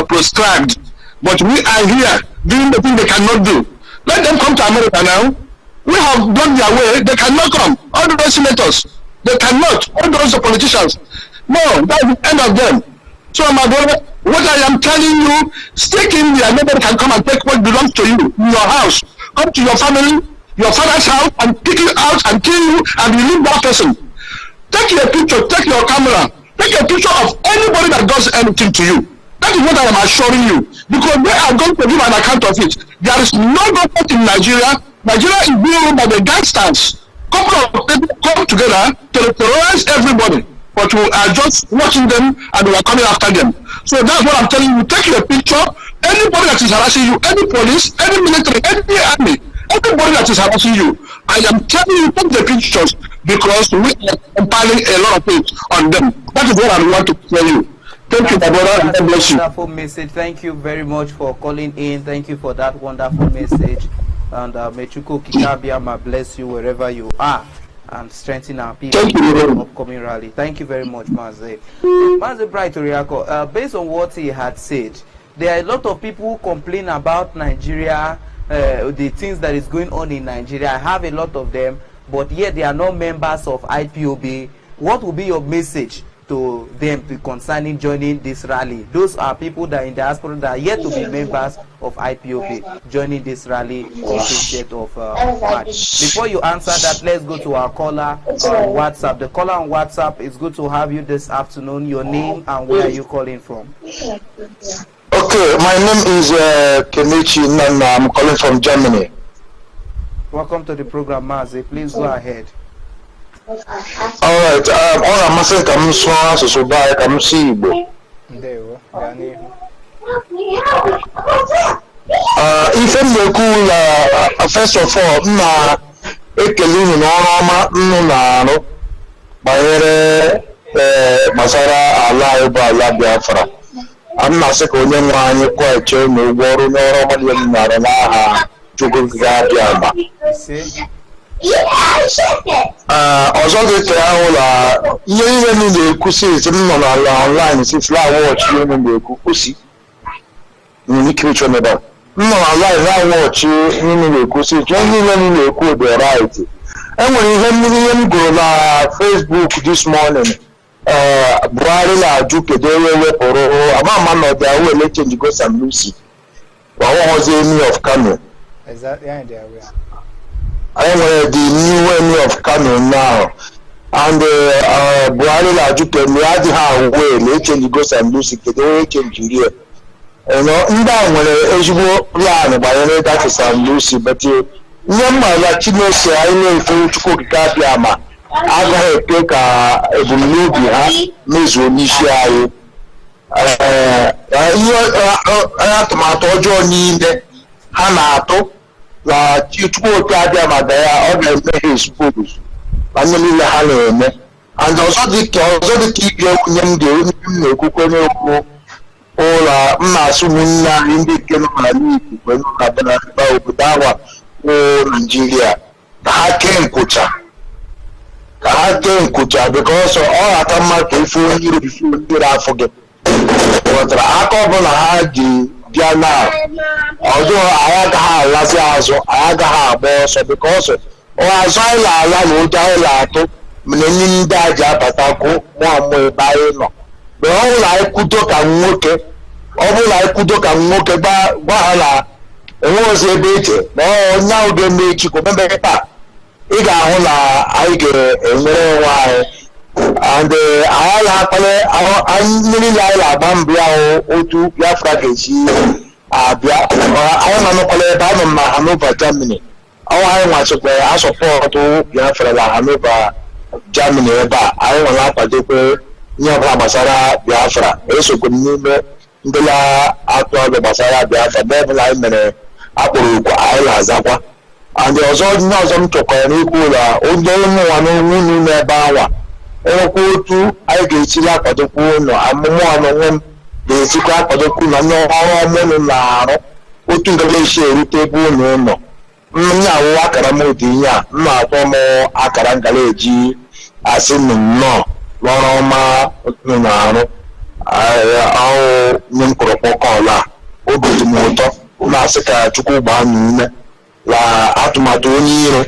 proscribed. But we are here doing the thing they cannot do. Let them come to America now. We have done their way. They cannot come. All those senators, they cannot. All those politicians. No, that's the end of them. So my brother, what I am telling you, stick in there. Nobody can come and take what belongs to you in your house. Come to your family, your father's house, and pick you out and kill you and relieve that person. Take your picture, take your camera, take a picture of anybody that does anything to you. That is what I am assuring you. Because they are going to give an account of it. There is no government in Nigeria. Nigeria is being ruled by the gangsters. Couple of people come together to terrorize everybody. But we are just watching them and we are coming after them. So that's what I'm telling you. Take your picture. Anybody that is harassing you, any police, any military, any army, anybody that is harassing you, I am telling you, take the pictures because we are compiling a lot of things on them. That is what I want to tell you. Thank you, my brother. God bless you. Wonderful message. Thank you very much for calling in. Thank you for that wonderful message. And may Chuko Kikabiama bless you wherever you are and strengthen our people in the upcoming rally. Thank you very much, Mazi. Mazi Bright Oriako, based on what he had said, there are a lot of people who complain about Nigeria, the things that is going on in Nigeria. I have a lot of them, but yet they are not members of IPOB. What will be your message to them concerning joining this rally? Those are people that are in diaspora that are yet to be members of IPOB joining this rally on the 20th of March. Before you answer that, let's go to our caller on WhatsApp. The caller on WhatsApp, is good to have you this afternoon. Your name and where are you calling from? Okay, my name is Kenichi Nana. I'm calling from Germany. Welcome to the program, Mazi. Please go ahead. All right. All I'm saying, I'm so by I'm see. ife m na-ekwu na first of all m na-ekele unu n'ọrụ ọma nnụ na-arụ banyere gbasara ala anyị bụ ala Biafra. M na-asị ka onye nwe anyị kwụghachi na ụgwọ ọrụ n'ọrụ ọma niile m na-arụ n'aha Chukwu ga-abịa ama. Ọzọ dị ka ahụ na ihe niile m na-ekwusi esi m nọ n'ala online si flawọchị unu na-ekwu kwụsị n'ikirichọ n'ebe a. M nọ n'ala na-awọchị unu na-ekwusi ihe niile m na-ekwu dị right. Enwere ihe m gụrụ na Facebook this morning. Buhari na-ajụ kedu onye wepụrụ ama na ọbịa wele change go St. Lucie ma ọ họzi Emir of Kano. I nwere the new Emir of Kano now, and Buhari na-ajụ kedu adịghị awụ wele change go St. Lucie kedu onye change rie. Ndị a nwere ezigbo plan banyere ịgafe St. Lucie, but ihe mmanya Chineke anyị na-efe Chukwu okike abịa ama agaghị ekwe ka ebumnobi ha mezuo n'isi anyị. Ihe atụmatụ ọjọọ niile ha na-atụ na Chukwu okike abịa maka ya ọ ga-eme ha expose na ihe niile ha na-eme. And ọzọ dịka ibe onye m na-ekwukwe n'okwu ụlọ m na-asụ ụmụnne anyị ndị nke nọ n'ala Igbo na obodo awa bụ Nigeria ka ha kee nkwụcha because ọ aka mma ka ife onye iro afọ gị ghọtara aka ọbụla ha ji bịa na ọjọọ anyị agaghị alazi azụ anyị agaghị agba ọsọ because azụ anyị na-ala na ụjọ anyị na-atụ mana enyi ndị a ji abatakwu mụamụ ebe anyị nọ mgbe ọ bụla anyị kwudo ka nwoke gwa ha na enwe ozi ebe eche na onye ahụ ga-eme echi ka omebe taa ị ga-ahụ na anyị ga-enwere onwe anyị and anyị na-akpali mmiri niile anyị na-agba mbụ ahụ otu Biafra ga-esi abịa. Anyị na-anọkwala ebe anọ m na Hanover, Germany. Anyị nwachikwara asọpọtụ Biafra na Hanover, Germany ebe a anyị nwere akwadokwe ihe ọbụla gbasara Biafra. Esokwe m n'ime ndị na-atụ ọbịa gbasara Biafra mgbe ọbụla anyị mere akpọrọ okwu anyị na-azakwa. And ọzọ ihe ọzọ m chọkwara n'ikwu na onye ụmụnwa n'onwe unu n'ebe awa enwekwa otu anyị ga-esiri akwadokwu ụlọ amụmụ ọnụnwe m ga-esikwa akwadokwu na ndị ọrụ ọmụnụ na-arụ otu ngaba esi erute ebe ụlọ ụlọ nye awụ akara m ụdị ihe a m na-atọ m akara ngala eji asị nnọọ n'ọrụ ọma unu na-arụ ahụ nye m kụrụ kpọkọọla a obi dị m ụtọ na-asị ka Chukwu gbaa m ume na atụmatụ onye iro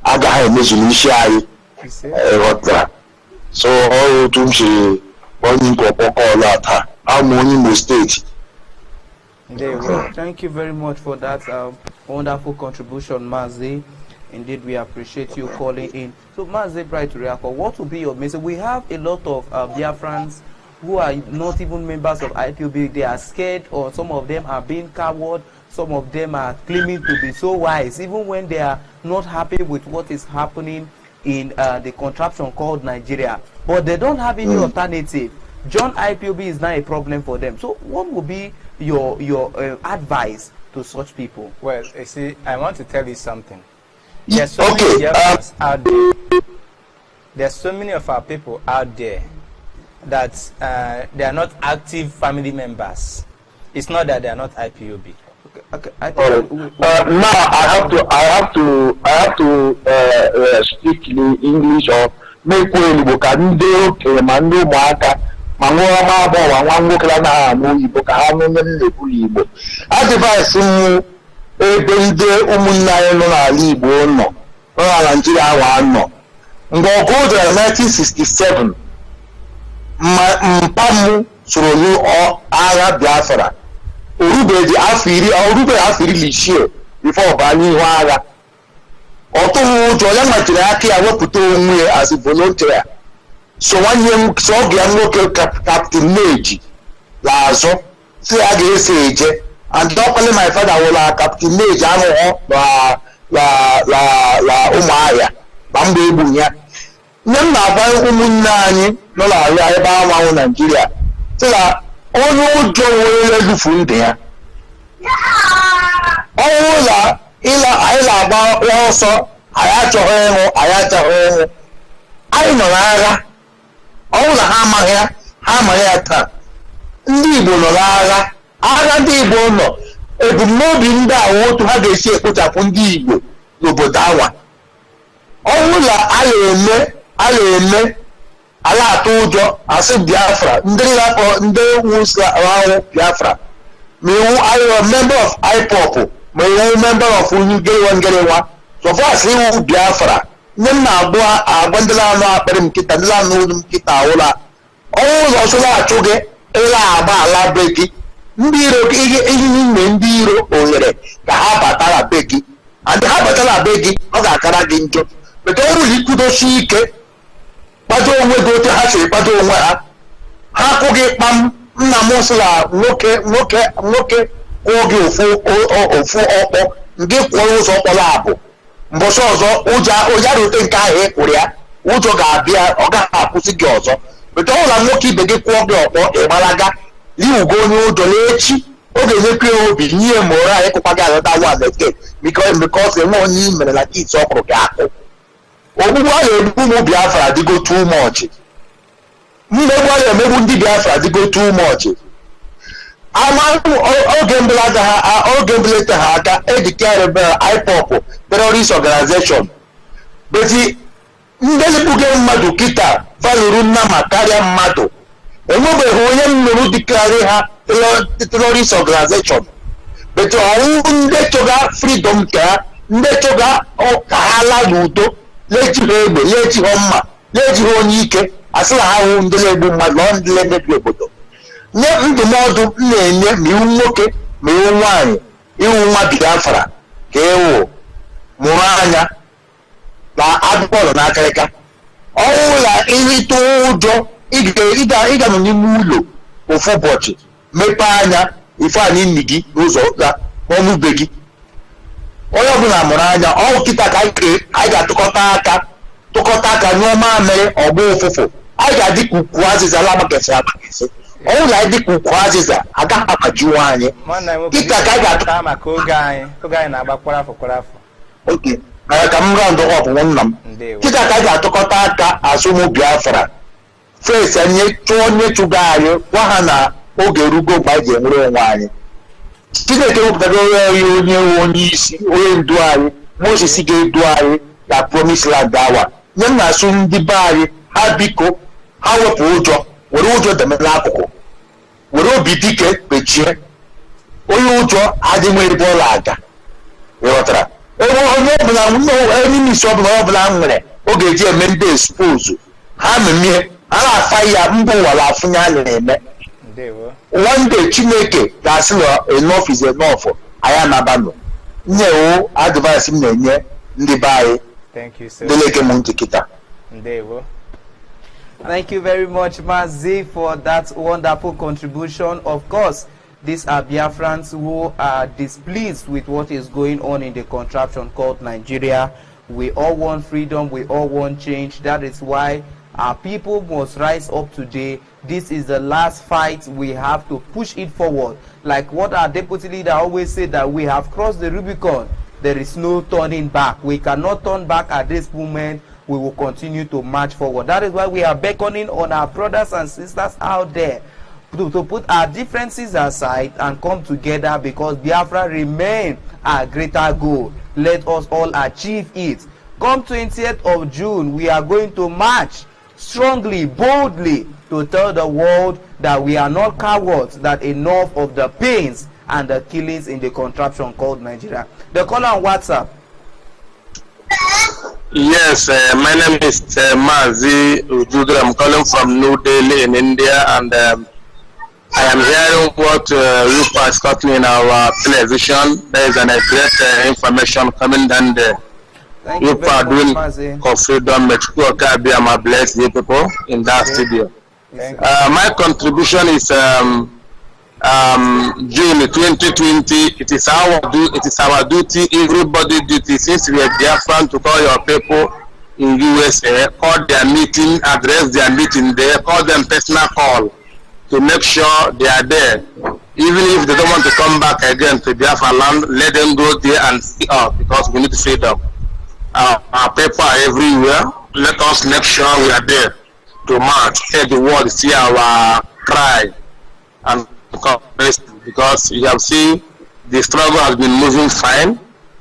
agaghị emezu n'isi anyị ghọtara. So ọrụ otu m siri onye nkọkọọlụ a taa amụ onye Imo steeti. Thank you very much for that wonderful contribution, Mazi. Indeed, we appreciate you calling in. So, Mazi Bright Riako, what will be your message? We have a lot of Biafrans who are not even members of IPOB. They are scared, or some of them are being coward. Some of them are claiming to be so wise, even when they are not happy with what is happening in the contraption called Nigeria. But they don't have any alternative. John IPOB is not a problem for them. So what would be your advice to such people? Well, you see, I want to tell you something. There's so many Biafrans out there. There's so many of our people out there that they are not active family members. It's not that they are not IPOB. Okay. Now I have to speak in English or make way ka ndị okenye ma ndị ụmụaka ma nwa ọma agbọghọ nwa nwoke na anụ Igbo ka ha nwee na-ekwu Igbo. Advice m ebe ndị ụmụnne anyị nọ n'ala Igbo nọ na Nigeria awa nọ mgbe ọgụ dara 1967 mpa m soro n'agha Biafra orubeghị afọ iri na isii before ọba n'ihu agha. Ọtụghị ụjọ ya machiri aka ya wepụta onwe ya as a volunteer. So nwanne m so ọ ga nwoke Captain Meji n'azụ si a ga-esi eje and ọkpali my father wụla Captain Meji ahụhụ la ụmụahịa na mba egbu ya. Nye m na-agba ụmụnne anyị nọ n'ala ebe ahụ Nigeria sị na onye ụjọ nwere elufu ndị ya ọnwụ ụlọ anyị na-agba ọsọ anyị achọghị ịhụ anyị nọ n'agha ọnwụ na ha amaghị ya taa ndị Igbo nọ agha ndị Igbo nọ ebumnobi ndị a otu ha ga-esi ekpochapụ ndị Igbo n'obodo awa ọnwụ na a na-eme ala atụ ụjọ asị Biafra ndị nwụsịrị ahụ Biafra ma iwu ayọ member of IPOP ma iwu member of ngerewa sọfas iwu Biafra ndị m na-agwa ndị na-anụ akpịrị m nkịta ndị na-anụ olu m nkịta ụla ọnwụ ụzọ sụla achụ gị ịla agba ala be gị ndị iro ihe n'ime ndị iro ohere ka ha batara be gị and ha batara be gị ọ ga-akara gị njọ meta ọrụ ikwudosi ike kpado onwe gị otu ha siri kpado onwe ha ha kwụ gị kpam nna m sịla nwoke kwụọ gị ofu ọkpọ nke kwụrụ ụzọ kpọrọ abụ mbọsị ọzọ ụjọ rute nke ahụ ịkwụrụ ya ụjọ ga-abịa ọ gaghị akwụsị gị ọzọ meta ọbụla nwoke ibe gị kwụọ gị ọkpọ ịgbalaga iwugo onye ụjọ n'echi ọ ga-enyekwa ya obi nye mụrụ anyị kụkwa gị alọta wa bekee because enwe onye i mere na iti ọkụrụ gị akụ ogbugbu a na-egbu ụmụ Biafra adịgo too much mmegbu a na-emegbu ndị Biafra adịgo too much oge mbelata ha aka edikere IPOP terrorist organization beti ndị ezigbuge mmadụ kịta valuru nna ma karịa mmadụ enwebeghị onye m nụrụ dịkarị ha terrorist organization beti ọnwụ ndị chọga freedom nke ha ndị chọga ka ha laa n'udo na-ejighị egbe na-ejighị mma na-ejighị onye ike asị na ha hụ ndị na-egbu mmadụ na ndị na-emebi obodo nye ndụmọdụ m na-enye ma iwu nwoke ma iwu nwaanyị iwu nwa Biafra ka ewu mụrụ anya na agụkpọrọ n'akịrịka ọnwụ na irite ụjọ ịga nọ n'ime ụlọ ofu ụbọchị mepee anya ife anyị nni gị n'ụzọ ọnụ ube gị onye ọbụla mụrụ anya ọnwụ kịta ka anyị ga-atụkọta aka nyụọ mamịrị ọgba ụfụfụ anyị ga-adị ka ukwu azịza agbakesị ọnwụ na anyị dị ka ukwu azịza agaghị agbajiwe anyị kịta ka anyị ga-atụkọta maka oge anyị na-agba kwarafụ oke ka m raụndụ ọp nna m kịta ka anyị ga-atụkọta aka asụmụ Biafra fes nye chụọ onye chụgo anyị gwa ha na oge erugo mgbe anyị ji enwere onwe anyị Chineke wepụtara onye isi onye ndu anyị Moses ga-edu anyị na Promised Land awa nye m na-asụ ndị be anyị ha biko ha wepụ ụjọ were ụjọ deme n'akụkụ were obi dike kpechie onye ụjọ adịghị ebe ọla aga ịghọtara ebe onye ọbụla enimisi ọbụla nwere ọ ga-eji eme ndị espozu ha memie a na-afa ya mba ụwa na afụnye a na-eme one day Chineke ga-asị na enough is enough anyị anabanụ nyewo advice m na-enye ndị be anyị deleke m ntị kịta. Thank you very much, Mazi, for that wonderful contribution. Of course, these are Biafrans who are displeased with what is going on in the contraption called Nigeria. We all want freedom, we all want change. That is why our people must rise up today. This is the last fight. We have to push it forward. Like what our deputy leader always said, that we have crossed the Rubicon. There is no turning back. We cannot turn back at this moment. We will continue to march forward. That is why we are beckoning on our brothers and sisters out there to put our differences aside and come together, because Biafra remain our greater goal. Let us all achieve it. Come 20th of June, we are going to march strongly, boldly, to tell the world that we are not cowards, that enough of the pains and the killings in the contraption called Nigeria. The caller on WhatsApp. Yes, my name is Mazi Ujudra. I'm calling from New Delhi in India, and I am hearing what you are discussing in our television. There is a great information coming down there. You are doing for freedom. Mexico, Caribbean, my bless you people in that studio. My contribution is June 2020. It is our duty, everybody's duty, since we are Biafran, to call your people in USA, call their meeting, address their meeting there, call them personal call to make sure they are there. Even if they don't want to come back again to Biafra land, let them go there and see us, because we need freedom. Our people are everywhere. Let us make sure we are there to march, hear the word, see our cry, and because you have seen the struggle has been moving fine.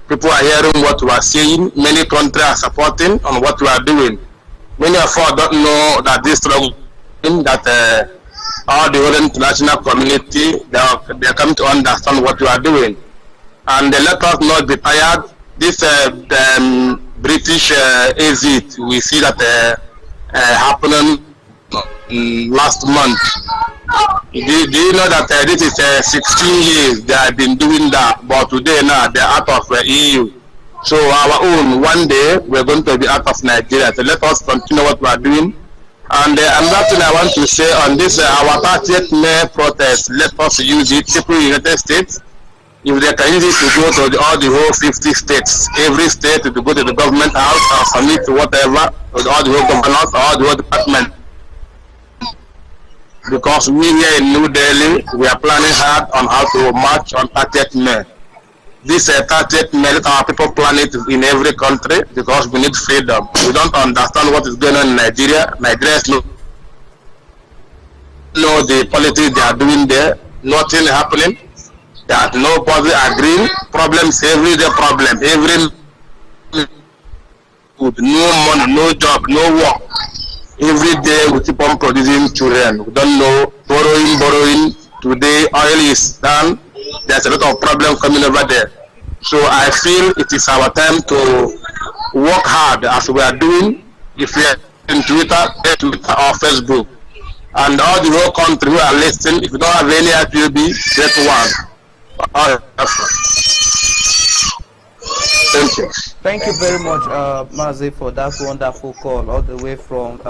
People are hearing what we are saying. Many countries are supporting on what we are doing. Many of us don't know that this struggle, that all the whole international community, they are coming to understand what we are doing. And they let us not be tired. This British exit, we see that happening last month. Do you know that this is 16 years they have been doing that, but today now they're out of EU. So our own, one day we're going to be out of Nigeria. So let us continue what we are doing. And another thing I want to say on this, our 30th May protest, let us use it. People in the United States, if they can use it to go to all the whole 50 states, every state to go to the government house or submit to whatever, to all the whole governors, all the whole department. Because we here in New Delhi, we are planning hard on how to march on 30th May. This 30th May, let our people plan it in every country, because we need freedom. We don't understand what is going on in Nigeria. Nigerians know the politics they are doing there. Nothing happening. That nobody agreeing. Problems, everyday problem. Every no money, no job, no work. Every day we keep on producing children. We don't know, borrowing. Today oil is down. There's a lot of problem coming over there. So I feel it is our time to work hard as we are doing. If we are in Twitter or Facebook, and all the whole country who are listening, if you don't have any IPOB, get one. Thank you. Thank you very much, Mazi, for that wonderful call all the way from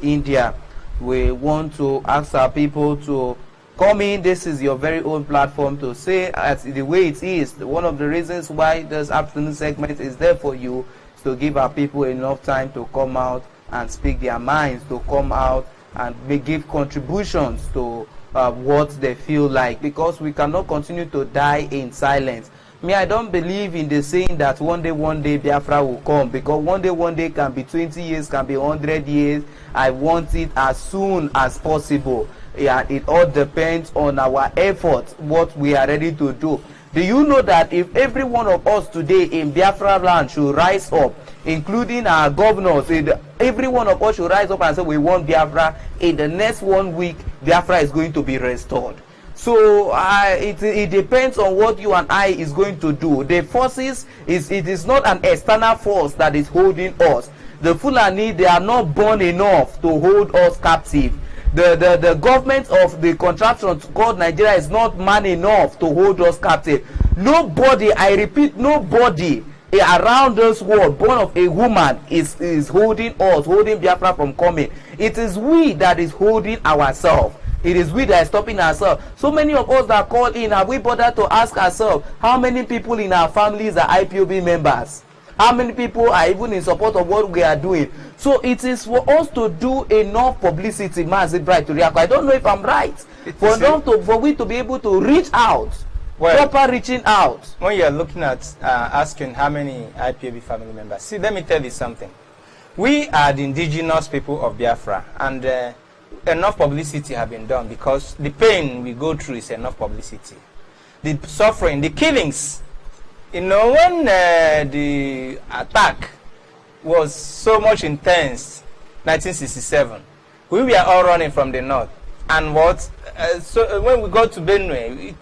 India. We want to ask our people to come in. This is your very own platform to say as the way it is. One of the reasons why this afternoon segment is there for you is to give our people enough time to come out and speak their minds, to come out and give contributions to what they feel like, because we cannot continue to die in silence. Me, I don't believe in the saying that one day Biafra will come, because one day can be 20 years, can be 100 years. I want it as soon as possible. Yeah, it all depends on our efforts, what we are ready to do. Do you know that if every one of us today in Biafra land should rise up, including our governors, every one of us should rise up and say we want Biafra, in the next 1 week, Biafra is going to be restored. So it depends on what you and I is going to do. The forces, it is not an external force that is holding us. The Fulani, they are not born enough to hold us captive. The government of the contraption called Nigeria is not man enough to hold us captive. Nobody, I repeat, nobody around this world born of a woman is holding us, holding Biafra from coming. It is we that is holding ourselves. It is we that are stopping ourselves. So many of us that call in, have we bothered to ask ourselves how many people in our families are IPOB members? How many people are even in support of what we are doing? So it is for us to do enough publicity, Mazi Bright, to react. I don't know if I'm right. For we to be able to reach out, proper reaching out. When you're looking at asking how many IPOB family members, see, let me tell you something. We are the indigenous people of Biafra, and enough publicity have been done, because the pain we go through is enough publicity. The suffering, the killings. You know, when the attack was so much intense, 1967, we were all running from the north. And so when we got to Benue,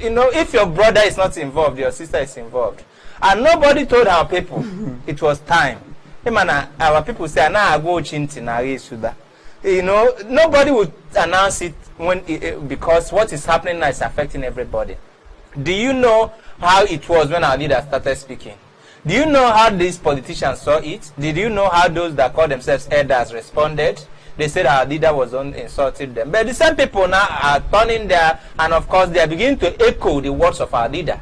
you know, if your brother is not involved, your sister is involved. And nobody told our people it was time. Our people say, "Na go chinti na suda." You know, nobody would announce it because what is happening now is affecting everybody. Do you know how it was when our leader started speaking? Do you know how these politicians saw it? Did you know how those that call themselves elders responded? They said our leader was insulting them. But the same people now are turning there, and of course they are beginning to echo the words of our leader.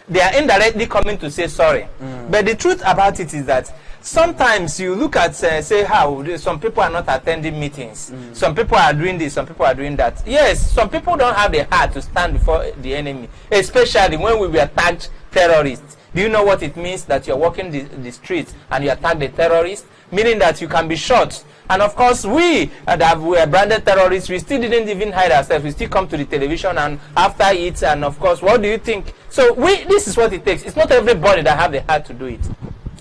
they are indirectly coming to say sorry. But the truth about it is that sometimes you look at say how some people are not attending meetings, some people are doing this, some people are doing that. Yes, some people don't have the heart to stand before the enemy, especially when we were tagged terrorists. Do you know what it means that you're walking the streets and you attack the terrorists? Meaning that you can be shot. And of course, we that were branded terrorists, we still didn't even hide ourselves. We still come to the television and after it, and of course, what do you think? So this is what it takes. It's not everybody that have the heart to do it.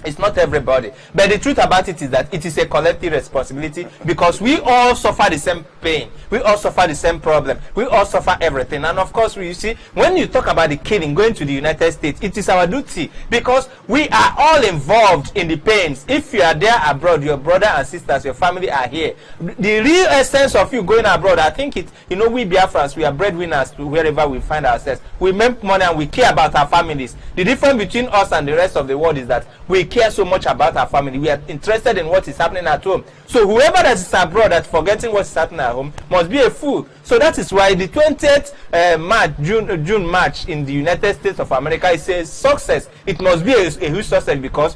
It's not everybody. But the truth about it is that it is a collective responsibility, because we all suffer the same pain. We all suffer the same problem. We all suffer everything. And of course, you see, when you talk about the killing, going to the United States, it is our duty, because we are all involved in the pains. If you are there abroad, your brother and sisters, your family are here. The real essence of you going abroad, I think it, you know, we Biafrans, we are breadwinners to wherever we find ourselves. We make money and we care about our families. The difference between us and the rest of the world is that we care so much about our family. We are interested in what is happening at home. So whoever that is abroad that's forgetting what is happening at home must be a fool. So that is why the 20th June March in the United States of America is a success. It must be a huge success, because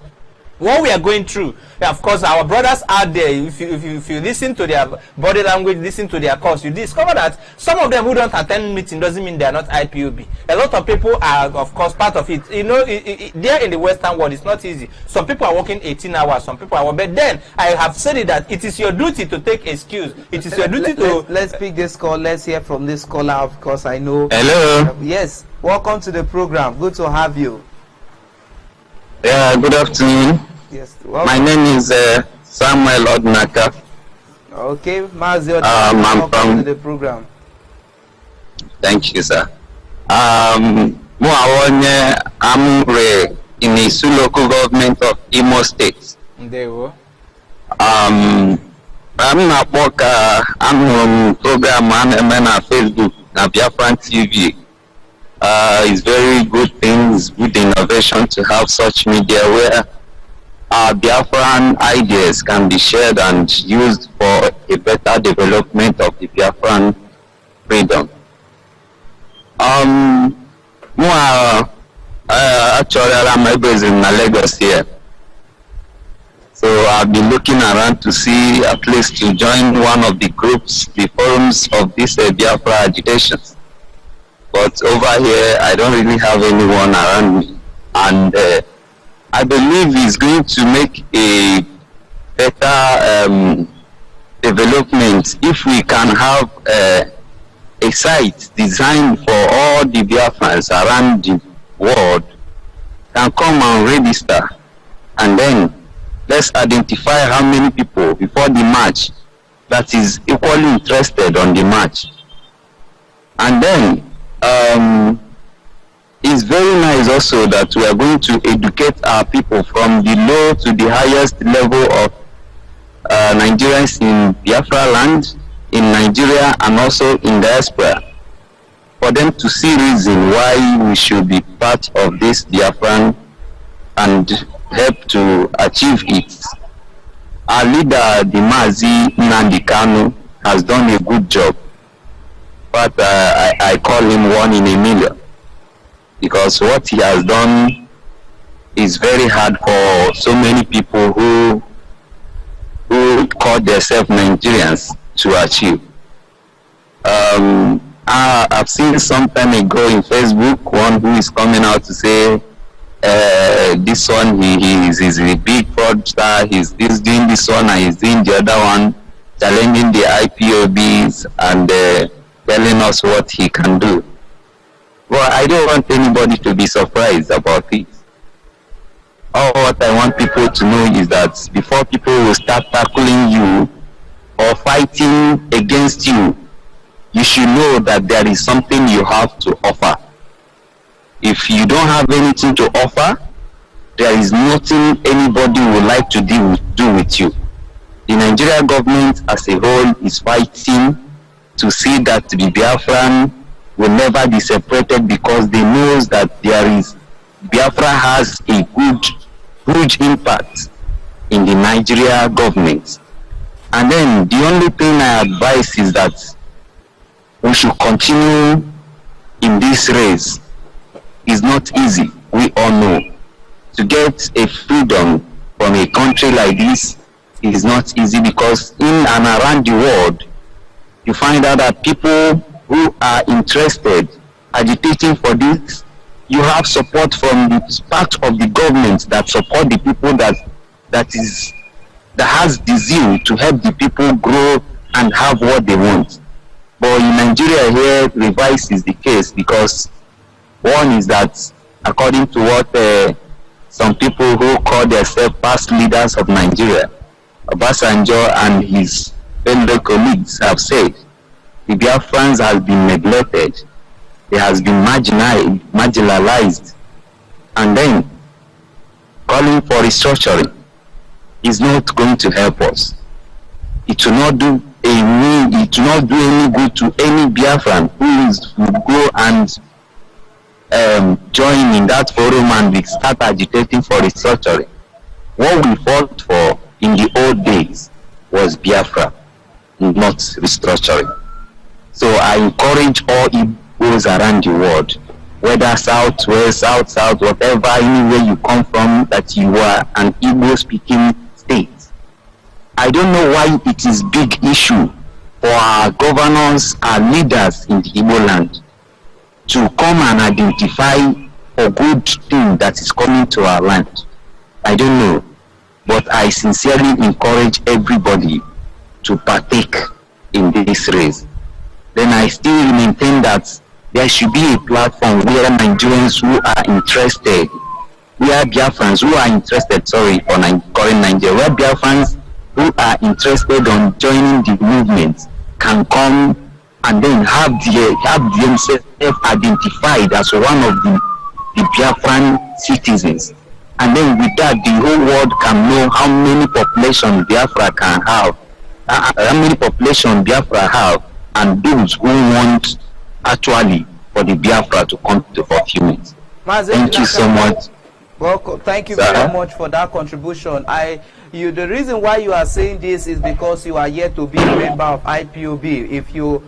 what we are going through, of course, our brothers out there, if you listen to their body language, listen to their calls, you discover that some of them who don't attend meeting doesn't mean they are not IPOB. A lot of people are, of course, part of it. You know, there in the Western world, it's not easy. Some people are working 18 hours, some people are, but then I have said it that it is your duty to take excuse. It is your duty to... Let's pick this call. Let's hear from this caller, of course, I know. Hello. Yes, welcome to the program. Good to have you. Yeah, good afternoon. Yes, my name is Samuel Odnaka. Okay, Mazio, I'm welcome to the program. Thank you, sir. I'm in the Isu local government of Imo State. I'm not work. I'm on program on Facebook, na Biafra TV. It's very good things, good innovation to have such media where Biafran ideas can be shared and used for a better development of the Biafran freedom. Actually, I'm based in Lagos here, so I've been looking around to see at least to join one of the groups, the forums of this Biafra agitations. But over here, I don't really have anyone around me, and I believe it's going to make a better development if we can have a site designed for all the Biafrans around the world can come and register, and then let's identify how many people before the match that is equally interested on the match. And then it's very nice also that we are going to educate our people from the low to the highest level of Nigerians in Biafra land, in Nigeria, and also in diaspora, for them to see reason why we should be part of this Biafran and help to achieve it. Our leader, the Mazi Nnamdi Kanu, has done a good job, but I call him one in a million, because what he has done is very hard for so many people who call themselves Nigerians to achieve. I've seen some time ago in Facebook one who is coming out to say this one he is a big fraudster, he's doing this one and he's doing the other one, challenging the IPOBs and telling us what he can do. Well, I don't want anybody to be surprised about it. All what I want people to know is that before people will start tackling you or fighting against you, you should know that there is something you have to offer. If you don't have anything to offer, there is nothing anybody would like to do with you. The Nigerian government as a whole is fighting to see that the Biafran will never be separated, because they know that Biafra has a huge impact in the Nigeria government. And then the only thing I advise is that we should continue in this race. It's not easy. we all know. To get a freedom from a country like this is not easy, because in and around the world, you find out that people who are interested, agitating for this, you have support from the part of the government that support the people that has the zeal to help the people grow and have what they want. But in Nigeria here, reverse is the case, because one is that, according to what some people who call themselves past leaders of Nigeria, Obasanjo and his fellow colleagues have said, the Biafrans have been neglected, they has been marginalized, and then calling for restructuring is not going to help us. It will not do any good to any Biafran who will go and join in that forum and we start agitating for restructuring. What we fought for in the old days was Biafra, not restructuring. So I encourage all Igbos around the world, whether south, west, south, whatever, anywhere you come from, that you are an Igbo-speaking state. I don't know why it is big issue for our governors, our leaders in the Igbo land to come and identify a good thing that is coming to our land. I don't know, but I sincerely encourage everybody to partake in this race. Then I still maintain that there should be a platform where Nigerians who are interested, where Biafrans who are interested, sorry for calling Nigeria, where Biafrans who are interested on joining the movement can come and then have themselves identified as one of the Biafran citizens. And then with that, the whole world can know how many population Biafra can have, how many population Biafra have, and those who want actually for the Biafra to come to fulfillment. Thank you so much. Well, thank you very much for that contribution. The reason why you are saying this is because you are yet to be a member of IPOB. If you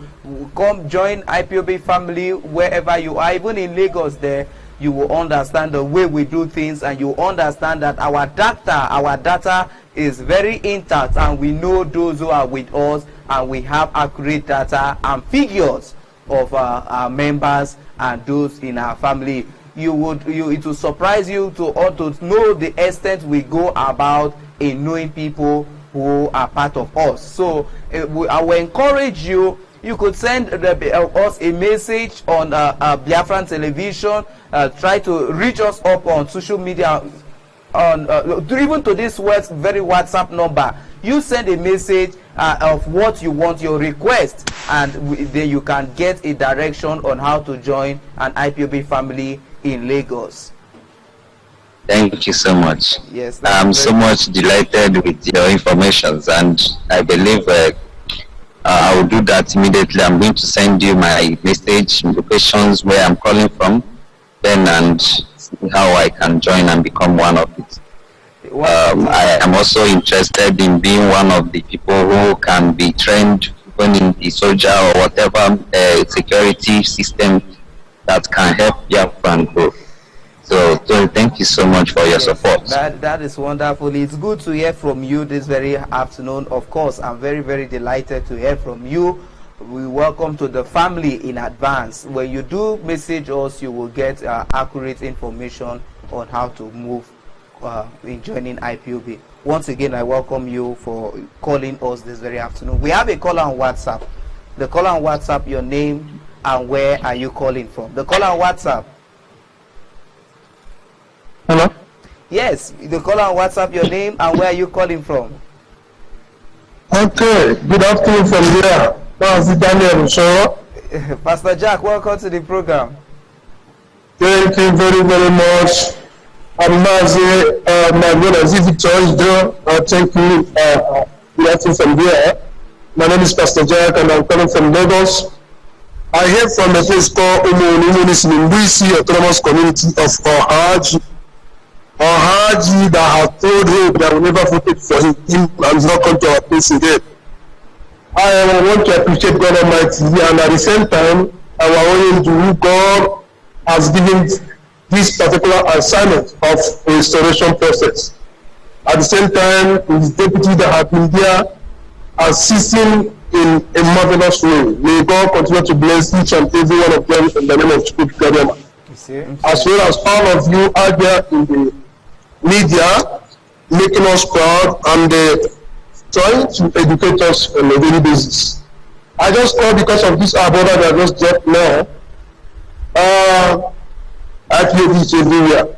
come join IPOB family wherever you are, even in Lagos there, you will understand the way we do things, and you understand that our data is very intact, and we know those who are with us, and we have accurate data and figures of our members and those in our family. It will surprise you to know the extent we go about in knowing people who are part of us. So I will encourage you. You could send us a message on Biafran television. Try to reach us up on social media, even to this very WhatsApp number. You send a message of what you want, your request, and then you can get a direction on how to join an IPOB family in Lagos. Thank you so much. Yes, I'm so much delighted with your information, and I believe I will do that immediately. I'm going to send you my message, locations where I'm calling from, then, and see how I can join and become one of it. I am also interested in being one of the people who can be trained even in the soldier or whatever security system that can help Biafran grow. So thank you so much for your support. That is wonderful. It's good to hear from you this very afternoon. Of course, I'm very, very delighted to hear from you. We welcome to the family in advance. When you do message us, you will get accurate information on how to move in joining IPOB. Once again, I welcome you for calling us this very afternoon. We have a caller on WhatsApp. The caller on WhatsApp, your name and where are you calling from? The caller on WhatsApp. Hello? Yes, the caller on WhatsApp, your name and where are you calling from? Okay, good afternoon from here. Pastor Daniel, so Pastor Jack, welcome to the program. thank you very, very much. I'm Mazi, my brother Zivi George, thank you. Good afternoon from here. My name is Pastor Jack and I'm calling from Lagos. I hear from a place called Umunisimimbisi Autonomous Community of Ohaji that have told him that we never voted for him and not come to our place again. I want to appreciate God Almighty, and at the same time, our own to who God has given this particular assignment of restoration process. At the same time, his deputy that have been there assisting in a marvelous way. May God continue to bless each and every one of them in the name of Chukwuka. As well as all of you out there in the media, making us proud and trying to educate us on a daily basis. I just call because of this brother that I just dropped now. IPOB is everywhere.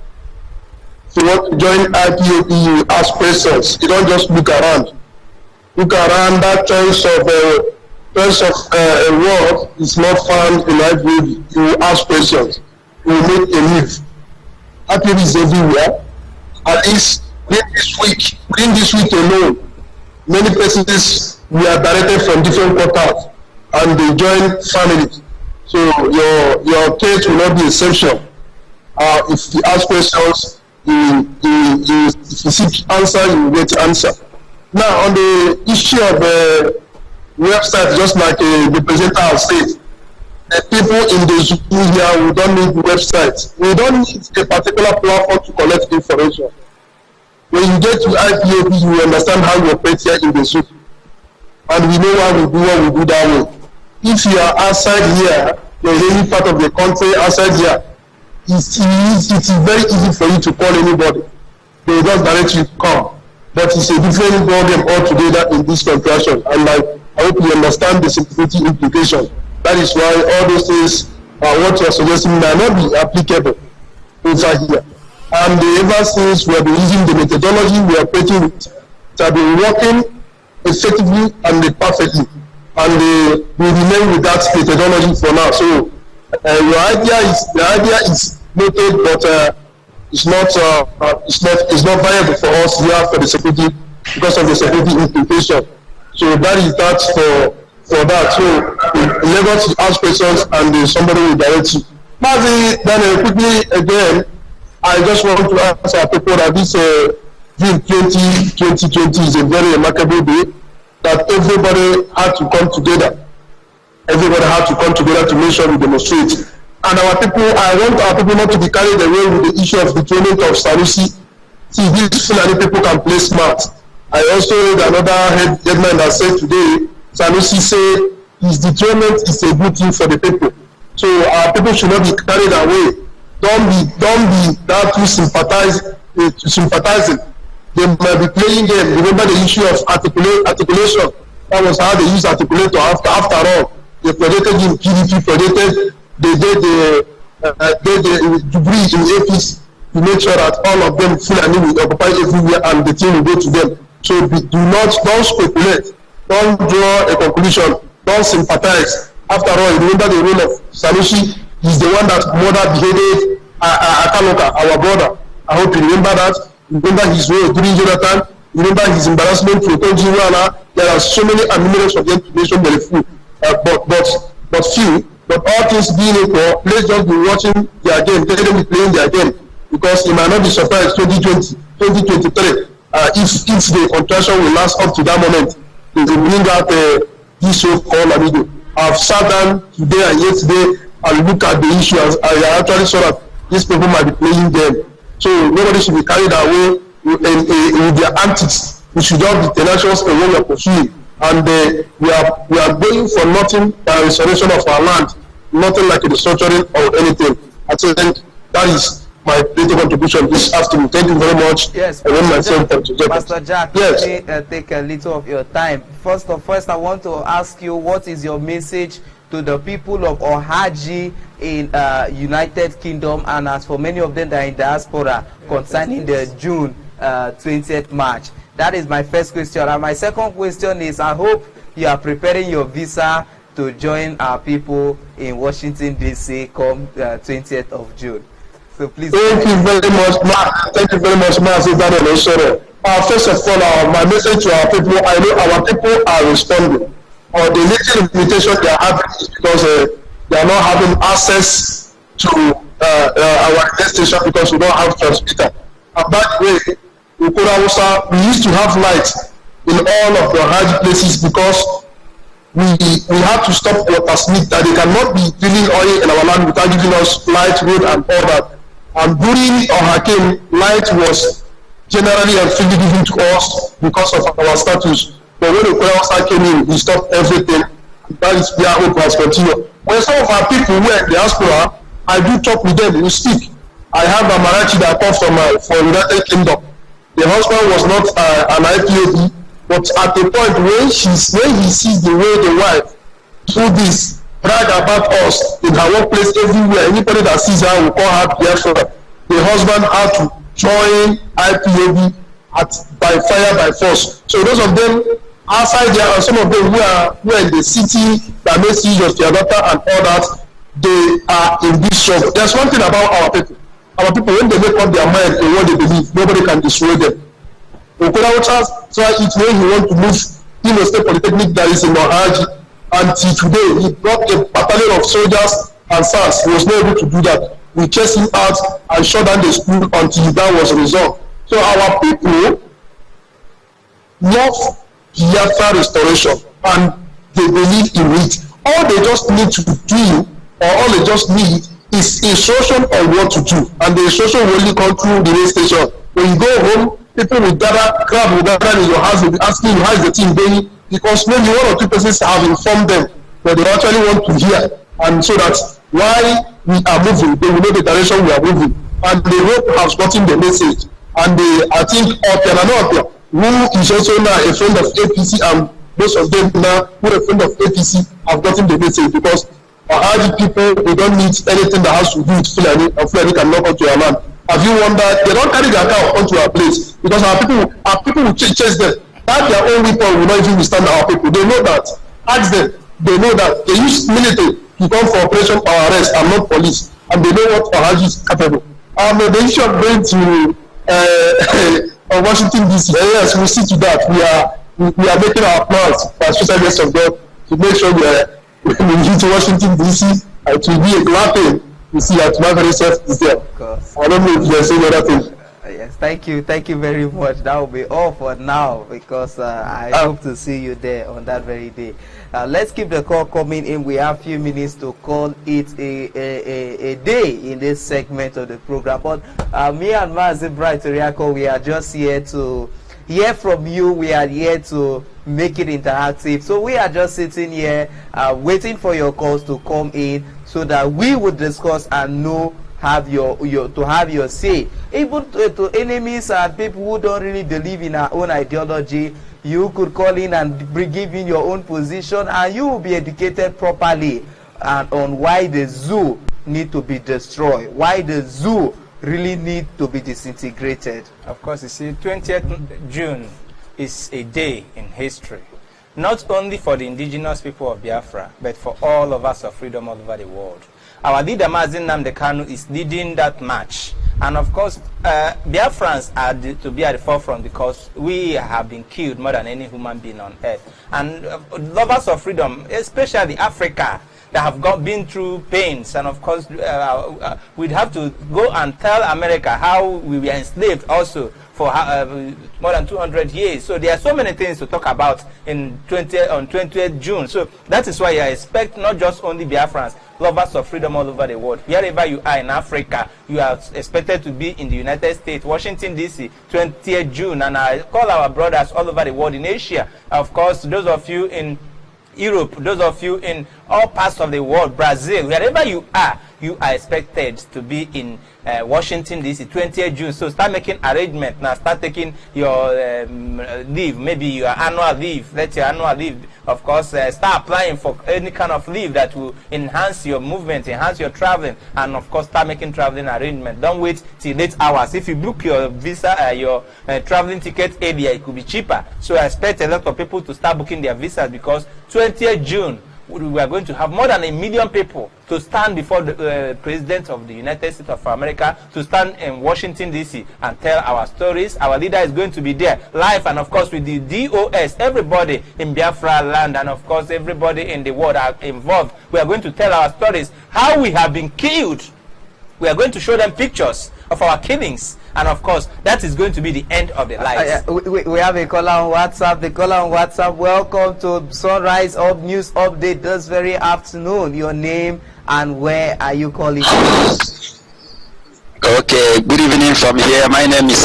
If you want to join IPOB, you ask questions. You don't just look around. Look around, that choice of a word is not found in IPOB. You ask questions. You will make a move. IPOB is everywhere. At least within this week alone, many persons we are directed from different quarters and they join families. So your case will not be exception. If you ask questions, if you seek answer, you will get answer. Now on the issue of website, just like the presenter has said, the people in the Zoom here, we don't need websites. We don't need a particular platform to collect information. When you get to IPOB, you understand how you operate here in the Zoom. And we know why we do what we do that way. If you are outside here, you're in any part of the country outside here, it's very easy for you to call anybody. They just direct you to come. But it's a different problem altogether in this contraction. And I hope you understand the security implication. That is why all those things, what you are suggesting, may not be applicable over here. And ever since we have been using the methodology we are operating with, it has been working effectively and perfectly. And we remain with that methodology for now. So the idea is noted, but it's not viable for us here for the security because of the security implication. So that is that for that. So let us ask questions and somebody will direct you. Then quickly again, I just want to ask our people that this June 2020 is a very remarkable day, that everybody had to come together. Everybody had to come together to make sure we demonstrate. And our people, I want our people not to be carried away with the issue of the dethronement of Sanusi. See, these Fulani people can play smart. I also read another headline that said today, Sanusi said his dethronement is a good thing for the people. So our people should not be carried away. Don't be that too sympathizing. They might be playing them. Remember the issue of articulation. That was how they used articulator. After all, they projected in PDP, they did the degree in APs to make sure that all of them Fulani will occupy everywhere and the team will go to them. So don't speculate, don't draw a conclusion, don't sympathize. After all, remember the role of Sanusi. He's the one that mother beheaded Akaloka, our brother. I hope you remember that. Remember his role during Jonathan. Remember his embarrassment to Otonjiwana. There are so many numerous of the information very few, but few. But all things being equal, let's just be watching their game, let them be playing their game, because it might not be surprised 2020, 2023. If the contraction will last up to that moment, they will bring out this so-called amigo. I've sat down today and yesterday and look at the issue as I actually saw that these people might be playing them. So nobody should be carried away with their antics. We should just be tenacious in what we are pursuing. And we are going for nothing but restoration of our land, nothing like a restructuring or anything. I think that is my little contribution this afternoon. Thank you very much. Yes, Pastor Jack, yes. Let me take a little of your time. First, I want to ask you, what is your message to the people of Ohaji in United Kingdom, and as for many of them that are in diaspora, concerning the June 20th march? That is my first question. And my second question is, I hope you are preparing your visa to join our people in Washington, D.C. come 20th of June. So please. Thank you very much, Mark. Thank you very much, Mark. First of all, my message to our people, I know our people are responding. The little limitation they are having is because they are not having access to our station because we don't have transmitter. And by the way, we used to have lights in all of the hard places because we have to stop water smith that they cannot be drilling oil in our land without giving us light, road, and all that. And during Hakim, light was generally and freely given to us because of our status. But when the Okola came in, he stopped everything. That is where hope has continued. When some of our people were in diaspora, I do talk with them, we speak. I have a Marachi that comes from United Kingdom. The husband was not an IPOB, but at the point when he sees the way the wife do this, brag about us in her workplace everywhere, anybody that sees her will call her Biafra. The husband had to join IPOB by fire by force. So those of them outside there, and some of them who are in the city that makes use of their daughter and all that, they are in this struggle. There's one thing about our people. Our people, when they make up their mind in what they believe, nobody can dissuade them. Okola tried it when he want to move in State Polytechnic that is in Mohaji. Until today, he brought a battalion of soldiers and SARS. He was not able to do that. We chased him out and shut down the school until that was resolved. So our people love Biafra restoration and they believe in it. All they just need to do, or all they just need, is instruction on what to do. And the instruction will only come through the rail station. When you go home, people will gather, crowd will gather in your house, will be asking you, how is the team going? Because maybe one or two persons have informed them that they actually want to hear. And so that while we are moving, they will know the direction we are moving. And the rope has gotten the message. And I think Opianano, who is also now a friend of APC, and most of them now who are a friend of APC have gotten the message, because Ahadi people, they don't need anything that has to do with Fulani, and Fulani can knock onto your land. Have you wondered? They don't carry their cow onto our place because our people will chase them. That their own weapon will not even withstand our people. They know that. Ask them. They know that. They use military to come for operation or arrest and not police. And they know what Ahadi is capable. The issue of going to Washington DC. Yes, we see to that. We are making our plans by special grace of God to make sure we get to Washington DC. It will be a glad thing. You see that my very self is there. Of course. I don't know if there's any other thing. Yes, thank you very much. That will be all for now, because I hope to see you there on that very day. Let's keep the call coming in. We have a few minutes to call it a day in this segment of the program. But me and Mazi Bright Riako, we are just here to hear from you. We are here to make it interactive. So we are just sitting here waiting for your calls to come in, so that we would discuss and have your say. Even to enemies and people who don't really believe in our own ideology, you could call in and give in your own position, and you will be educated properly on why the zoo need to be destroyed, why the zoo really need to be disintegrated. Of course, you see, 20th June is a day in history, not only for the indigenous people of Biafra, but for all of us of freedom all over the world. Our leader, Mazi Nnamdi Kanu, is leading that march. And of course, Biafrans are to be at the forefront, because we have been killed more than any human being on earth. And lovers of freedom, especially Africa, that have been through pains. And of course, we'd have to go and tell America how we were enslaved also for more than 200 years. So there are so many things to talk about on 20th June. So that is why I expect not just only Biafrans, lovers of freedom all over the world. Wherever you are in Africa, you are expected to be in the United States, Washington, D.C., 20th June. And I call our brothers all over the world in Asia. Of course, those of you in Europe, those of you in all parts of the world, Brazil, wherever you are expected to be in Washington, D.C., 20th June. So start making arrangements now. Start taking your leave, maybe your annual leave. Let your annual leave, of course, start applying for any kind of leave that will enhance your movement, enhance your traveling, and of course, start making traveling arrangements. Don't wait till late hours. If you book your visa, your traveling ticket earlier, it could be cheaper. So I expect a lot of people to start booking their visas, because 20th June, we are going to have more than 1 million people to stand before the President of the United States of America, to stand in Washington, D.C. and tell our stories. Our leader is going to be there live, and of course with the DOS, everybody in Biafra land, and of course everybody in the world are involved. We are going to tell our stories, how we have been killed. We are going to show them pictures of our killings. And of course, that is going to be the end of the lives. We have a caller on WhatsApp. The caller on WhatsApp, welcome to Sunrise Up News Update this very afternoon. Your name and where are you calling from? Okay, good evening from here. My name is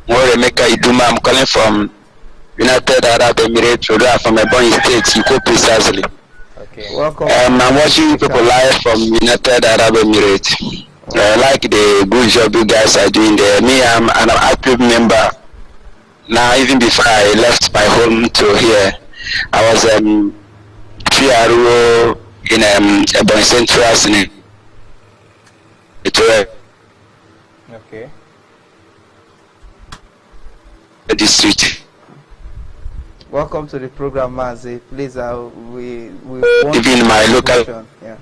Moremeka Iduma. I'm calling from United Arab Emirates, from Ebonyi State, Iko precisely. Okay. Welcome. I'm watching people live from United Arab Emirates. I like the good job you guys are doing there. Me, I'm an active member. Now, even before I left my home to here, I was PRO in Ebonyi Central. Okay. District. Welcome to the program, Mazi. Please, we even my local. Yeah.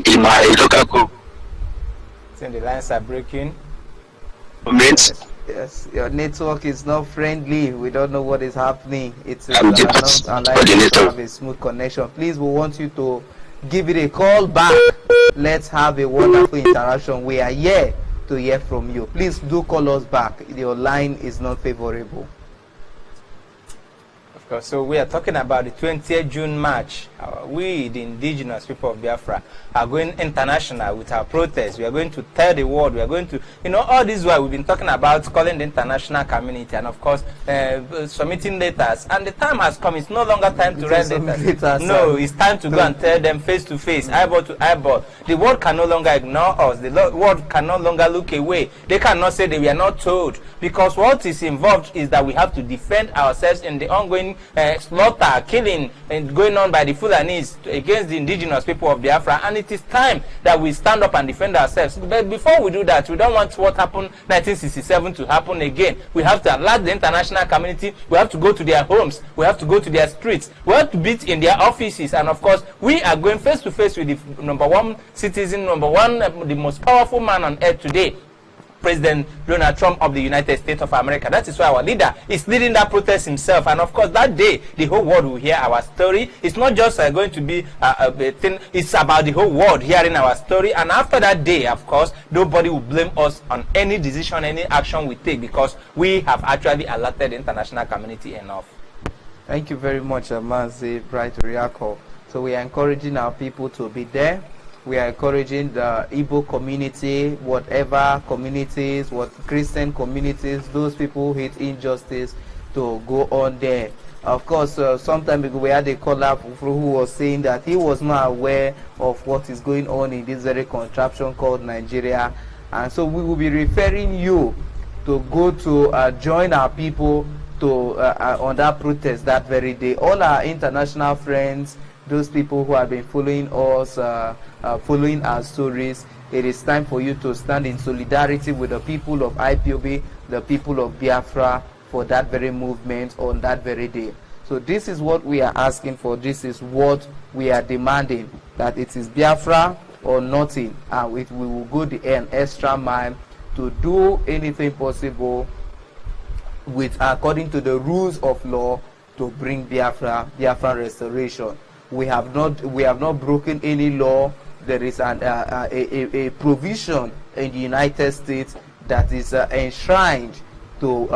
In my local group. Since the lines are breaking. Yes, your network is not friendly. We don't know what is happening. It's not unlikely to have a smooth connection. Please, we want you to give it a call back. Let's have a wonderful interaction. We are here to hear from you. Please do call us back. Your line is not favorable. Of course, so we are talking about the 20th June march. We, the indigenous people of Biafra, are going international with our protest. We are going to tell the world. We are going to, all this while we've been talking about calling the international community and, of course, submitting letters. And the time has come. It's no longer time to write letters. No, it's time to go and tell them face to face, eyeball to eyeball. The world can no longer ignore us. The world can no longer look away. They cannot say that we are not told. Because what is involved is that we have to defend ourselves in the ongoing slaughter, killing, and going on by the Fulanis against the indigenous people of Biafra, and it is time that we stand up and defend ourselves. But before we do that, we don't want what happened 1967 to happen again. We have to alert the international community. We have to go to their homes. We have to go to their streets. We have to beat in their offices, and of course, we are going face to face with the number one citizen, the most powerful man on earth today, President Donald Trump of the United States of America. That is why our leader is leading that protest himself. And of course, that day, the whole world will hear our story. It's not just going to be a thing. It's about the whole world hearing our story. And after that day, of course, nobody will blame us on any decision, any action we take, because we have actually alerted the international community enough. Thank you very much, Mazi Bright Riako. So we are encouraging our people to be there. We are encouraging the Igbo community, whatever communities, what Christian communities, those people who hate injustice, to go on there. Of course, some time ago we had a caller who was saying that he was not aware of what is going on in this very contraption called Nigeria. And so we will be referring you to go to join our people to on that protest that very day. All our international friends, those people who have been following us, following our stories, it is time for you to stand in solidarity with the people of IPOB, the people of Biafra, for that very movement on that very day. So this is what we are asking for. This is what we are demanding, that it is Biafra or nothing, and we will go an extra mile to do anything possible according to the rules of law to bring Biafra restoration. We have not broken any law. There is a provision in the United States that is enshrined to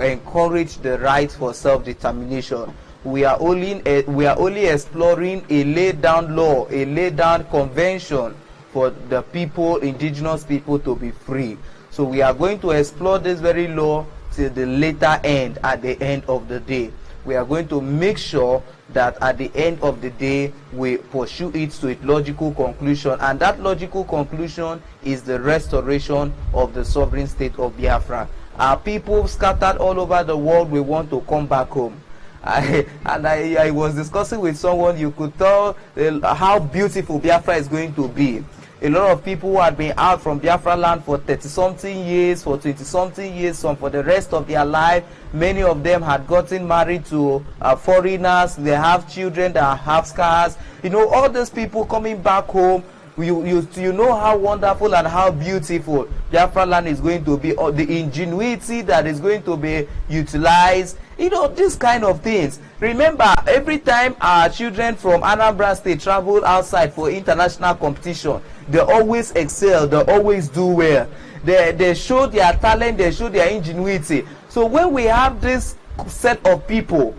encourage the right for self-determination. We are only exploring a laid down law, a laid down convention for the people, indigenous people, to be free. So we are going to explore this very law till the later end, at the end of the day. We are going to make sure that at the end of the day we pursue it to its logical conclusion, and that logical conclusion is the restoration of the sovereign state of Biafra. Our people scattered all over the world, we want to come back home. I was discussing with someone, you could tell how beautiful Biafra is going to be. A lot of people who had been out from Biafra land for 30-something years, for 20-something years, some for the rest of their life. Many of them had gotten married to foreigners. They have children that have scars. All those people coming back home, you know how wonderful and how beautiful Biafra land is going to be, or the ingenuity that is going to be utilized, these kind of things. Remember, every time our children from Anambra State travel outside for international competition, they always excel, they always do well. They show their talent, they show their ingenuity. So when we have this set of people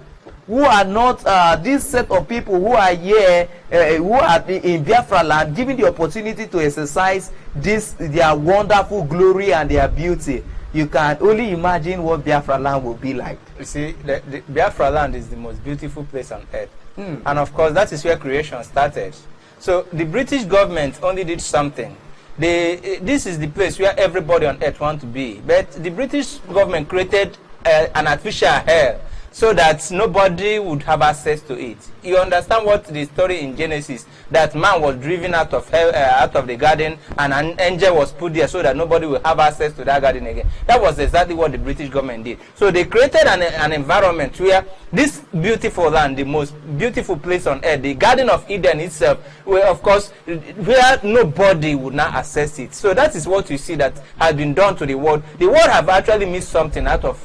who are not this set of people who are here, who are in Biafra land, given the opportunity to exercise this their wonderful glory and their beauty, you can only imagine what Biafra land will be like. You see, the Biafra land is the most beautiful place on earth. And of course, that is where creation started. So the British government only did something. This is the place where everybody on earth wants to be. But the British government created an artificial hell so that nobody would have access to it. You understand what the story in Genesis, that man was driven out of hell, out of the garden, and an angel was put there so that nobody will have access to that garden again. That was exactly what the British government did. So they created an environment where this beautiful land, the most beautiful place on earth, the Garden of Eden itself, where of course, where nobody would not access it. So that is what you see that has been done to the world. The world have actually missed something out of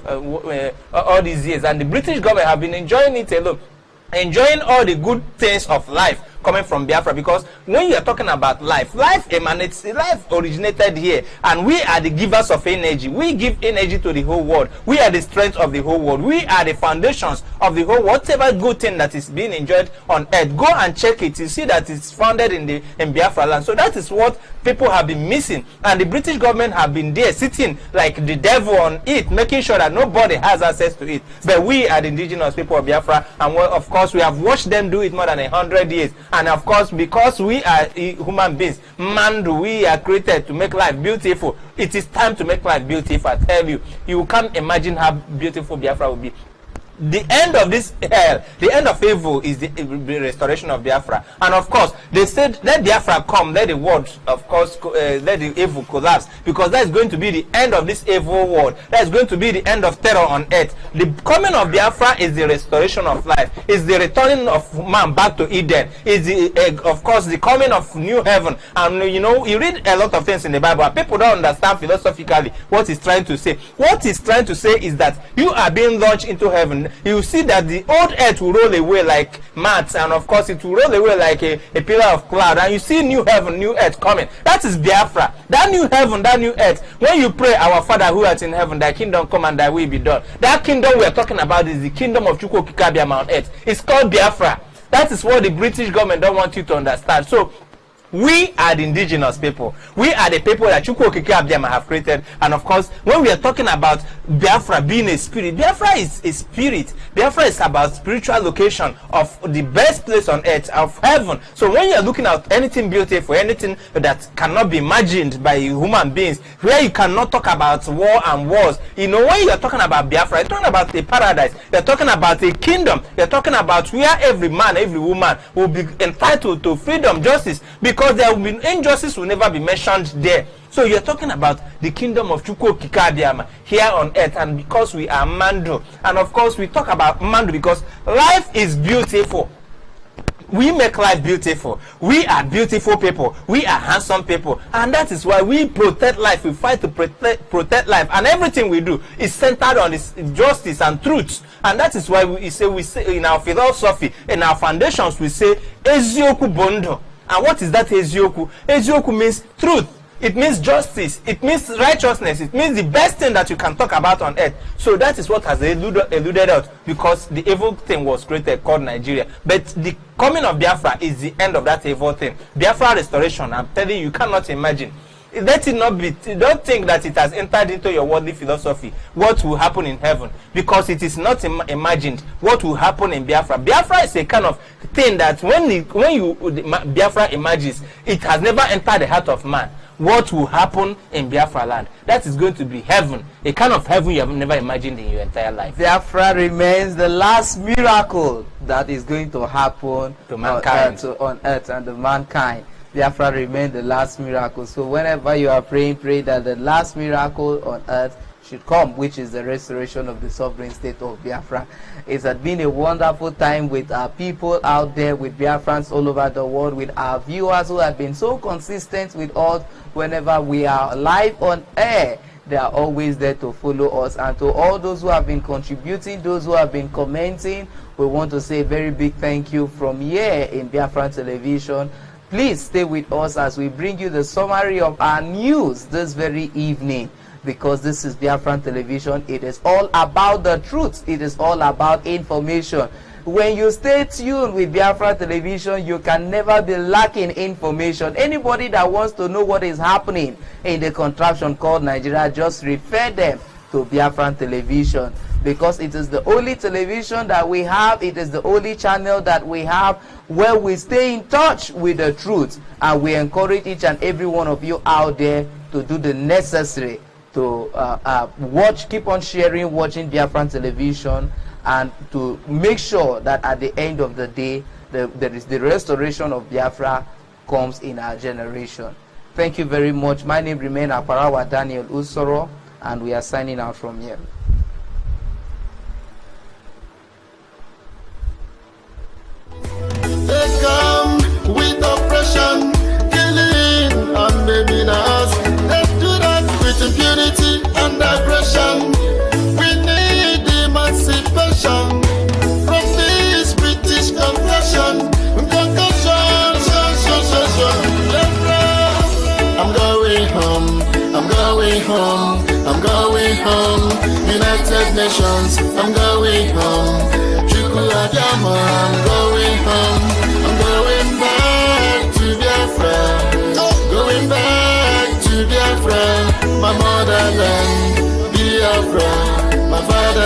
all these years, and the British government have been enjoying it alone, enjoying all the good things of life coming from Biafra. Because when you are talking about life emanates, life originated here, and we are the givers of energy. We give energy to the whole world. We are the strength of the whole world. We are the foundations of the whole world. Whatever good thing that is being enjoyed on earth, go and check it. You see that it's founded in Biafra land. So that is what people have been missing, and the British government have been there sitting like the devil on it, making sure that nobody has access to it. But we are the indigenous people of Biafra, and of course we have watched them do it more than 100 years. And of course, because we are human beings, we are created to make life beautiful. It is time to make life beautiful. I tell you, you can't imagine how beautiful Biafra will be. The end of this hell, the end of evil, is the restoration of Biafra. And of course, they said, let Biafra come, let the world, of course, let the evil collapse, because that is going to be the end of this evil world. That is going to be the end of terror on earth. The coming of Biafra is the restoration of life, is the returning of man back to Eden, is the, of course, the coming of new heaven. And you know, you read a lot of things in the Bible, and people don't understand philosophically what he's trying to say. What he's trying to say is that you are being launched into heaven. You see that the old earth will roll away like mats, and of course it will roll away like a pillar of cloud, and you see new heaven, new earth coming. That is Biafra. That new heaven, that new earth. When you pray, our Father who art in heaven, thy kingdom come and thy will be done. That kingdom we are talking about is the kingdom of Chukwu Okike Abiama on earth. It's called Biafra. That is what the British government don't want you to understand. So we are the indigenous people. We are the people that Chukwu Okike Abiama have created. And of course, when we are talking about Biafra being a spirit, Biafra is a spirit. Biafra is about spiritual location of the best place on earth, of heaven. So when you are looking at anything beautiful, anything that cannot be imagined by human beings, where you cannot talk about war and wars, you know, when you are talking about Biafra, you're talking about a paradise, you're talking about a kingdom, you're talking about where every man, every woman will be entitled to freedom, justice, because there will be injustice will never be mentioned there. So you're talking about the kingdom of Chukwu Okike Abiama here on earth, and because we are Mando, and of course we talk about Mando because life is beautiful. We make life beautiful. We are beautiful people. We are handsome people, and that is why we protect life. We fight to protect life, and everything we do is centered on this justice and truth. And that is why we say in our philosophy, in our foundations, we say Ezioku Bondo. And what is that Ezioku? Ezioku means truth. It means justice. It means righteousness. It means the best thing that you can talk about on earth. So that is what has eluded out, because the evil thing was created called Nigeria. But the coming of Biafra is the end of that evil thing. Biafra restoration, I'm telling you, you cannot imagine. Let it not be. Don't think that it has entered into your worldly philosophy what will happen in heaven, because it is not imagined what will happen in Biafra. Biafra is a kind of thing that when Biafra emerges, it has never entered the heart of man. What will happen in Biafra land? That is going to be heaven, a kind of heaven you have never imagined in your entire life. Biafra remains the last miracle that is going to happen to mankind, on earth and to mankind. Biafra remains the last miracle. So whenever you are praying, pray that the last miracle on earth should come, which is the restoration of the sovereign state of Biafra. It has been a wonderful time with our people out there, with Biafrans all over the world, with our viewers who have been so consistent with us whenever we are live on air. They are always there to follow us. And to all those who have been contributing, those who have been commenting, we want to say a very big thank you from here in Biafran Television. Please stay with us as we bring you the summary of our news this very evening, because this is Biafran Television. It is all about the truth. It is all about information. when you stay tuned with Biafra television, you can never be lacking information. Anybody that wants to know what is happening in the contraption called Nigeria, just refer them to Biafran television, because it is the only television that we have, it is the only channel that we have where we stay in touch with the truth, and we encourage each and every one of you out there to do the necessary to watch, keep on sharing, watching Biafran television, and to make sure that at the end of the day, there is the restoration of Biafra comes in our generation. Thank you very much. My name remains Aparawa Daniel Usoro, and we are signing out from here. They come with oppression, killing and maiming us. They do that with impunity and aggression. We need emancipation from this British concussion. I'm going home, I'm going home, I'm going home. United Nations, I'm going home. Chukwuadama, I'm going home. I'm going back to Biafra, going back to Biafra, my motherland, Biafra, my father.